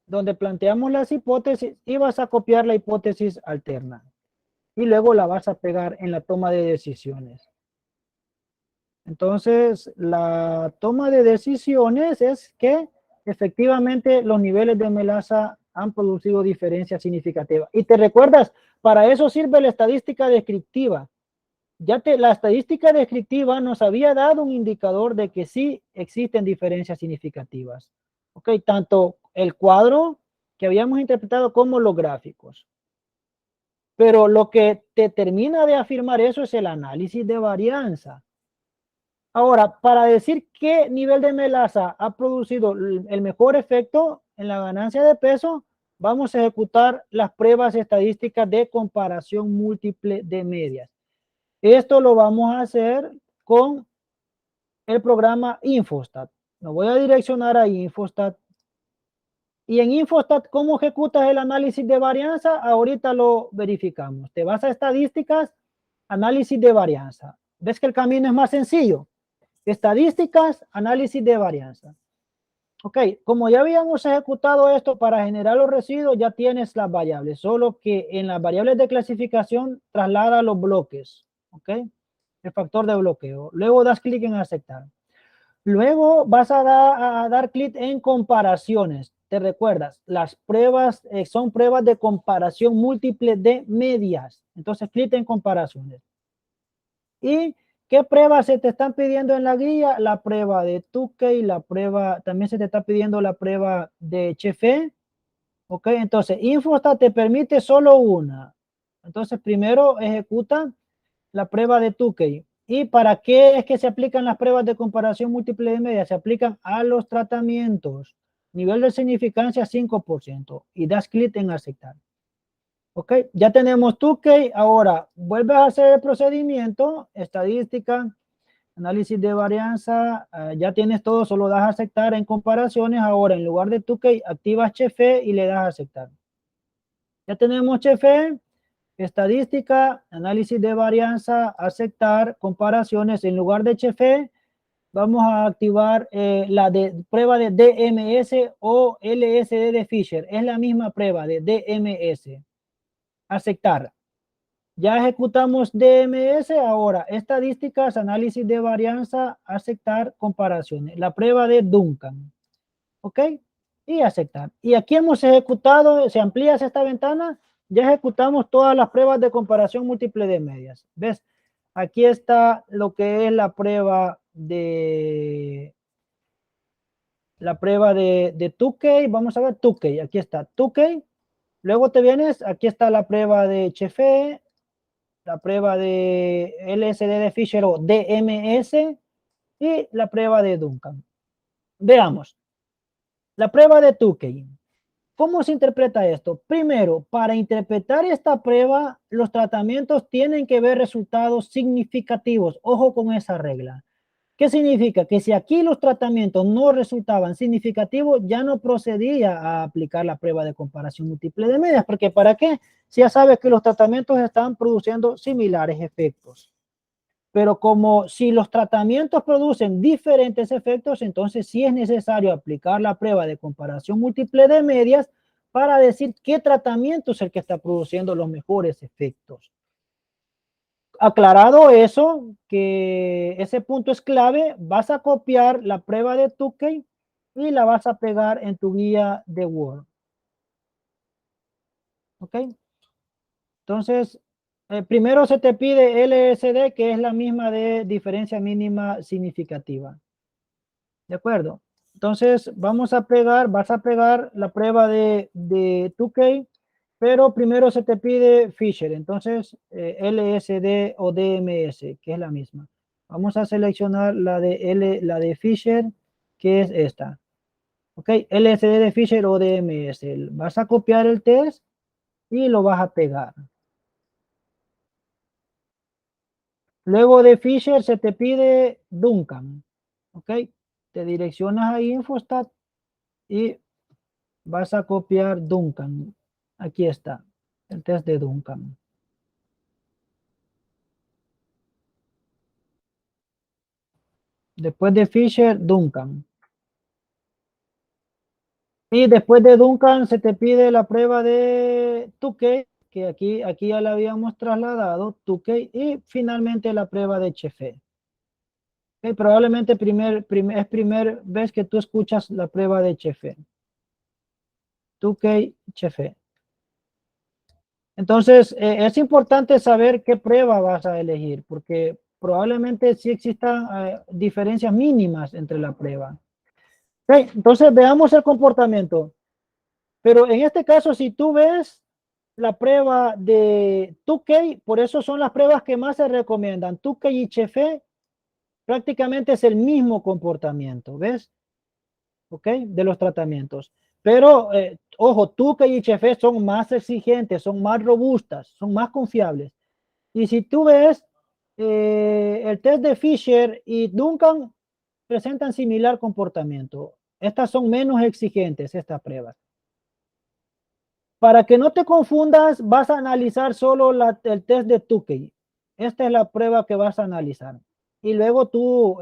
Speaker 1: donde planteamos las hipótesis y vas a copiar la hipótesis alterna. Y luego la vas a pegar en la toma de decisiones. Entonces, la toma de decisiones es que efectivamente los niveles de melaza han producido diferencias significativas. Y te recuerdas, para eso sirve la estadística descriptiva. La estadística descriptiva nos había dado un indicador de que sí existen diferencias significativas. Ok, tanto el cuadro que habíamos interpretado como los gráficos. Pero lo que te termina de afirmar eso es el análisis de varianza. Ahora, para decir qué nivel de melaza ha producido el mejor efecto en la ganancia de peso, vamos a ejecutar las pruebas estadísticas de comparación múltiple de medias. Esto lo vamos a hacer con el programa Infostat. Me voy a direccionar a Infostat. Y en Infostat, ¿cómo ejecutas el análisis de varianza? Ahorita lo verificamos. Te vas a estadísticas, análisis de varianza. ¿Ves que el camino es más sencillo? Estadísticas, análisis de varianza. Ok, como ya habíamos ejecutado esto para generar los residuos, ya tienes las variables, solo que en las variables de clasificación traslada los bloques. Ok, el factor de bloqueo. Luego das clic en aceptar. Luego vas a dar clic en comparaciones. Te recuerdas, las pruebas son pruebas de comparación múltiple de medias. Entonces clic en comparaciones. ¿Y qué pruebas se te están pidiendo en la guía? La prueba de Tukey, la prueba, también se te está pidiendo la prueba de Chefe. Ok, entonces Infostat te permite solo una. Entonces primero ejecuta la prueba de Tukey. ¿Y para qué es que se aplican las pruebas de comparación múltiple de medias? Se aplican a los tratamientos. Nivel de significancia 5%. Y das clic en aceptar. Ok, ya tenemos Tukey. Ahora vuelves a hacer el procedimiento, estadística, análisis de varianza. Ya tienes todo, solo das a aceptar en comparaciones. Ahora en lugar de Tukey, activas Chefe y le das a aceptar. Ya tenemos Chefe. Estadística, análisis de varianza, aceptar, comparaciones. En lugar de Chefe, vamos a activar la prueba de DMS o LSD de Fisher. Es la misma prueba de DMS. Aceptar. Ya ejecutamos DMS. Ahora, estadísticas, análisis de varianza, aceptar, comparaciones. La prueba de Duncan. ¿Ok? Y aceptar. Y aquí hemos ejecutado, se amplía esta ventana, ya ejecutamos todas las pruebas de comparación múltiple de medias. ¿Ves? Aquí está lo que es la prueba de la prueba de Tukey, vamos a ver Tukey, aquí está Tukey. Luego te vienes, aquí está la prueba de Chefe, la prueba de LSD de Fisher o DMS y la prueba de Duncan. Veamos, la prueba de Tukey. ¿Cómo se interpreta esto? Primero, para interpretar esta prueba, los tratamientos tienen que ver resultados significativos. Ojo con esa regla. ¿Qué significa? Que si aquí los tratamientos no resultaban significativos, ya no procedía a aplicar la prueba de comparación múltiple de medias, porque ¿para qué? Si ya sabes que los tratamientos están produciendo similares efectos. Pero como si los tratamientos producen diferentes efectos, entonces sí es necesario aplicar la prueba de comparación múltiple de medias para decir qué tratamiento es el que está produciendo los mejores efectos. Aclarado eso, que ese punto es clave, vas a copiar la prueba de Tukey y la vas a pegar en tu guía de Word. ¿Ok? Entonces, primero se te pide LSD, que es la misma de diferencia mínima significativa. ¿De acuerdo? Entonces, vas a pegar la prueba de Tukey, pero primero se te pide Fisher. Entonces, LSD o DMS, que es la misma. Vamos a seleccionar la de Fisher, que es esta. ¿Ok? LSD de Fisher o DMS. Vas a copiar el test y lo vas a pegar. Luego de Fisher se te pide Duncan. ¿Ok? Te direccionas a Infostat y vas a copiar Duncan. Aquí está, el test de Duncan. Después de Fisher, Duncan. Y después de Duncan se te pide la prueba de Tukey, que aquí ya la habíamos trasladado, Tukey, y finalmente la prueba de Chefe. Okay, probablemente es primer vez que tú escuchas la prueba de Chefe. Tukey, Chefe. Entonces, es importante saber qué prueba vas a elegir, porque probablemente sí existan diferencias mínimas entre la prueba. Okay, entonces, veamos el comportamiento. Pero en este caso, si tú ves la prueba de Tukey, por eso son las pruebas que más se recomiendan. Tukey y Chefe prácticamente es el mismo comportamiento, ¿ves? ¿Ok? De los tratamientos. Pero, ojo, Tukey y Chefe son más exigentes, son más robustas, son más confiables. Y si tú ves, el test de Fisher y Duncan presentan similar comportamiento. Estas son menos exigentes, estas pruebas. Para que no te confundas, vas a analizar solo el test de Tukey. Esta es la prueba que vas a analizar. Y luego tú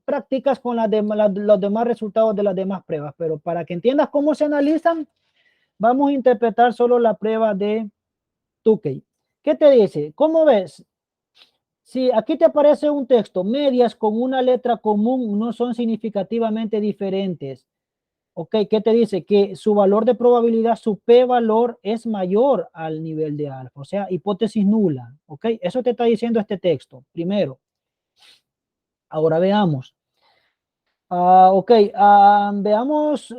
Speaker 1: practicas con los demás resultados de las demás pruebas. Pero para que entiendas cómo se analizan, vamos a interpretar solo la prueba de Tukey. ¿Qué te dice? ¿Cómo ves? Si aquí te aparece un texto, medias con una letra común no son significativamente diferentes. Ok, ¿qué te dice? Que su valor de probabilidad, su p-valor es mayor al nivel de alfa, o sea, hipótesis nula. Ok, eso te está diciendo este texto, primero. Ahora veamos. Ok, veamos,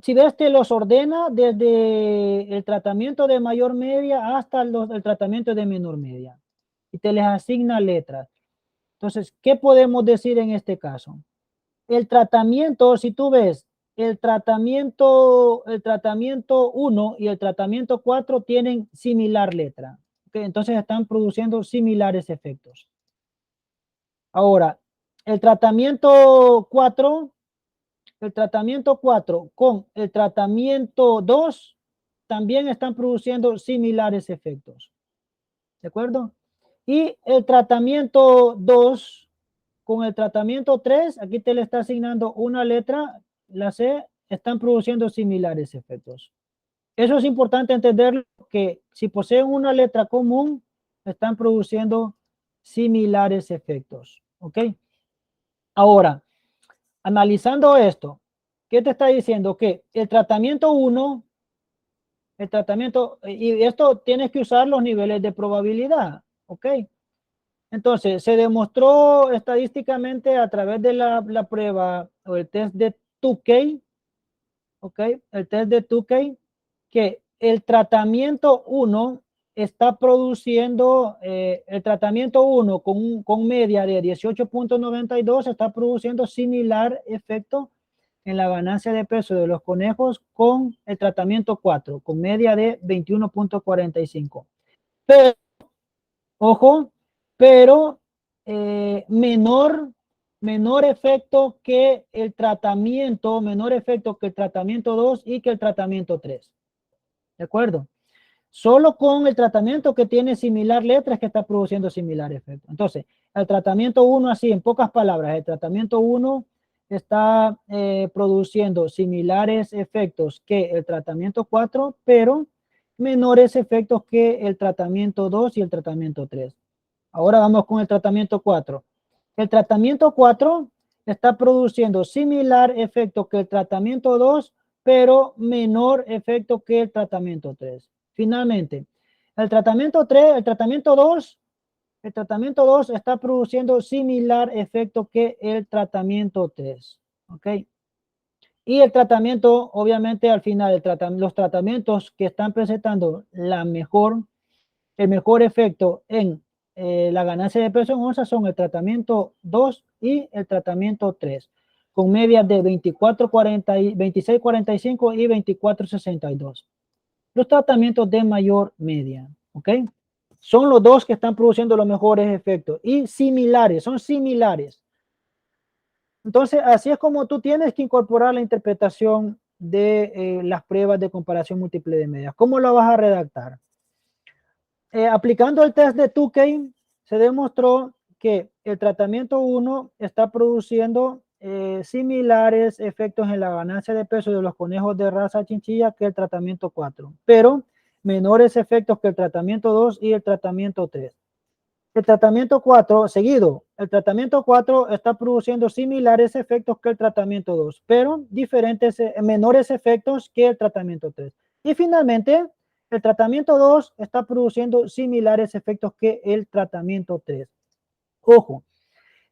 Speaker 1: si ves que los ordena desde el tratamiento de mayor media hasta el tratamiento de menor media. Y te les asigna letras. Entonces, ¿qué podemos decir en este caso? El tratamiento, si tú ves, el tratamiento 1 y el tratamiento 4 tienen similar letra. ¿Okay? Entonces están produciendo similares efectos. Ahora, el tratamiento 4 con el tratamiento 2 también están produciendo similares efectos. ¿De acuerdo? Y el tratamiento 2 con el tratamiento 3, aquí te le está asignando una letra, la C, están produciendo similares efectos. Eso es importante entender que si poseen una letra común, están produciendo similares efectos. ¿Ok? Ahora, analizando esto, ¿qué te está diciendo? Que el tratamiento 1, y esto tienes que usar los niveles de probabilidad. ¿Ok? Entonces, se demostró estadísticamente a través de la prueba o el test de Tukey, ¿ok? El test de Tukey, que el tratamiento 1 está produciendo, el tratamiento 1 con media de 18.92 está produciendo similar efecto en la ganancia de peso de los conejos con el tratamiento 4, con media de 21.45. Pero, ojo, pero menor efecto que el tratamiento, menor efecto que el tratamiento 2 y que el tratamiento 3. ¿De acuerdo? Solo con el tratamiento que tiene similar letra es que está produciendo similar efecto. Entonces, el tratamiento 1, así en pocas palabras, el tratamiento 1 está produciendo similares efectos que el tratamiento 4, pero menores efectos que el tratamiento 2 y el tratamiento 3. Ahora vamos con el tratamiento 4. El tratamiento 4 está produciendo similar efecto que el tratamiento 2, pero menor efecto que el tratamiento 3. Finalmente, el tratamiento 3, el tratamiento 2 está produciendo similar efecto que el tratamiento 3. ¿Ok? Y el tratamiento, obviamente, al final, los tratamientos que están presentando el mejor efecto en la ganancia de peso en onza son el tratamiento 2 y el tratamiento 3, con medias de 26.45 y 24.62. Los tratamientos de mayor media, ¿ok? Son los dos que están produciendo los mejores efectos y similares, son similares. Entonces, así es como tú tienes que incorporar la interpretación de las pruebas de comparación múltiple de medias. ¿Cómo lo vas a redactar? Aplicando el test de Tukey, se demostró que el tratamiento 1 está produciendo similares efectos en la ganancia de peso de los conejos de raza chinchilla que el tratamiento 4, pero menores efectos que el tratamiento 2 y el tratamiento 3. El tratamiento 4, seguido, el tratamiento 4 está produciendo similares efectos que el tratamiento 2, pero menores efectos que el tratamiento 3. Y finalmente, el tratamiento 2 está produciendo similares efectos que el tratamiento 3. Ojo.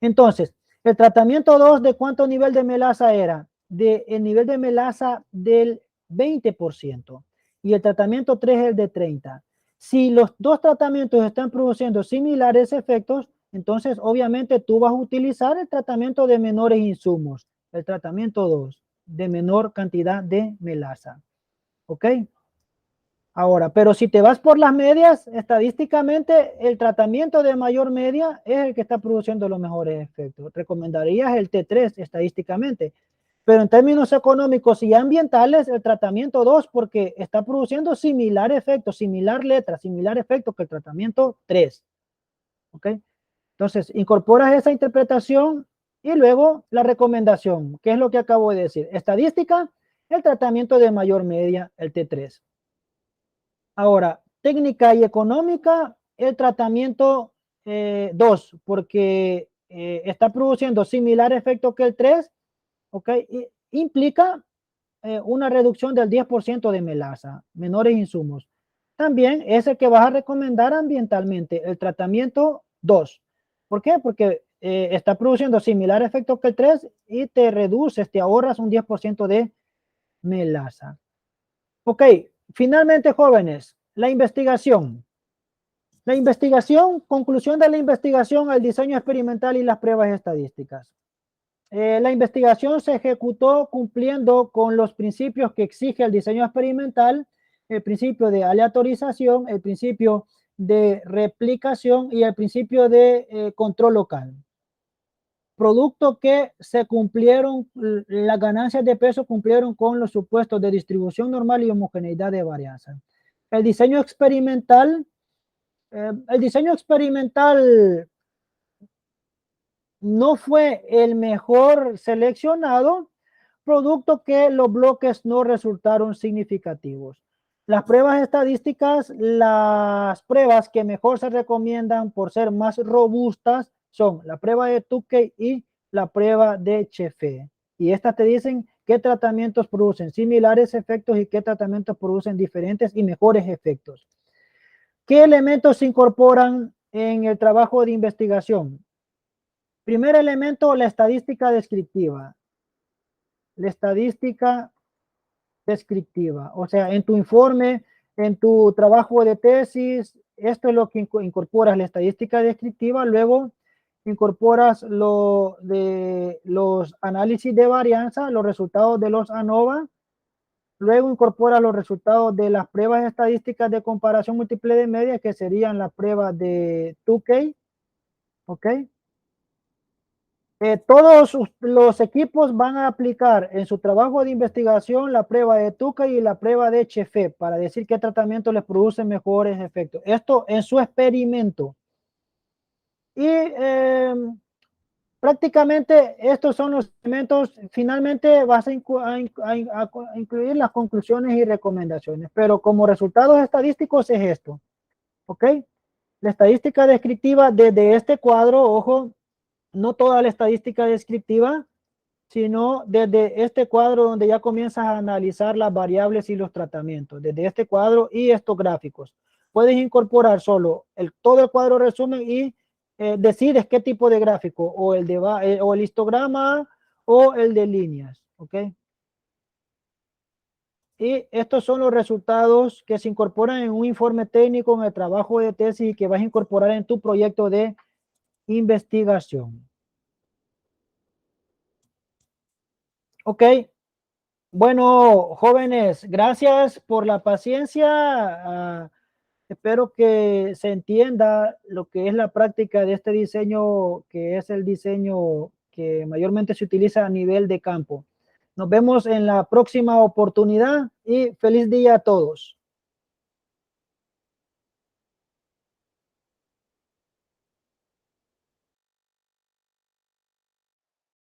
Speaker 1: Entonces, el tratamiento 2, ¿de cuánto nivel de melaza era? El nivel de melaza del 20%. Y el tratamiento 3 es el de 30%. Si los dos tratamientos están produciendo similares efectos, entonces obviamente tú vas a utilizar el tratamiento de menores insumos. El tratamiento 2, de menor cantidad de melaza. ¿Ok? Ahora, pero si te vas por las medias, estadísticamente el tratamiento de mayor media es el que está produciendo los mejores efectos. Recomendarías el T3 estadísticamente, pero en términos económicos y ambientales, el tratamiento 2 porque está produciendo similar efecto, similar letra, similar efecto que el tratamiento 3. ¿Ok? Entonces, incorporas esa interpretación y luego la recomendación, que es lo que acabo de decir. Estadística, el tratamiento de mayor media, el T3. Ahora, técnica y económica, el tratamiento 2, porque está produciendo similar efecto que el 3, ¿ok? Implica una reducción del 10% de melaza, menores insumos. También es el que vas a recomendar ambientalmente, el tratamiento 2. ¿Por qué? Porque está produciendo similar efecto que el 3 y te ahorras un 10% de melaza. Ok, finalmente, jóvenes, la investigación. La investigación, conclusión de la investigación, el diseño experimental y las pruebas estadísticas. La investigación se ejecutó cumpliendo con los principios que exige el diseño experimental, el principio de aleatorización, el principio de replicación y el principio de control local. Producto que se cumplieron, las ganancias de peso cumplieron con los supuestos de distribución normal y homogeneidad de varianza. El diseño experimental no fue el mejor seleccionado, producto que los bloques no resultaron significativos. Las pruebas estadísticas, las pruebas que mejor se recomiendan por ser más robustas son la prueba de Tukey y la prueba de Chefe. Y estas te dicen qué tratamientos producen similares efectos y qué tratamientos producen diferentes y mejores efectos. ¿Qué elementos se incorporan en el trabajo de investigación. Primer elemento, la estadística descriptiva. La estadística descriptiva. O sea, en tu informe, en tu trabajo de tesis, esto es lo que incorporas, la estadística descriptiva. Luego incorporas lo de los análisis de varianza, los resultados de los ANOVA. Luego incorporas los resultados de las pruebas estadísticas de comparación múltiple de media, que serían las pruebas de Tukey. ¿Ok? Todos los equipos van a aplicar en su trabajo de investigación la prueba de Tukey y la prueba de Chefe para decir qué tratamiento les produce mejores efectos. Esto en su experimento. Y prácticamente estos son los elementos. Finalmente vas a incluir las conclusiones y recomendaciones, pero como resultados estadísticos es esto. ¿Ok? La estadística descriptiva desde este cuadro, ojo, no toda la estadística descriptiva, sino desde este cuadro donde ya comienzas a analizar las variables y los tratamientos, desde este cuadro y estos gráficos. Puedes incorporar solo todo el cuadro resumen y decides qué tipo de gráfico, o el histograma o el de líneas, ¿ok? Y estos son los resultados que se incorporan en un informe técnico en el trabajo de tesis y que vas a incorporar en tu proyecto de investigación. Ok, bueno, jóvenes, gracias por la paciencia. Espero que se entienda lo que es la práctica de este diseño, que es el diseño que mayormente se utiliza a nivel de campo. Nos vemos en la próxima oportunidad y feliz día a todos.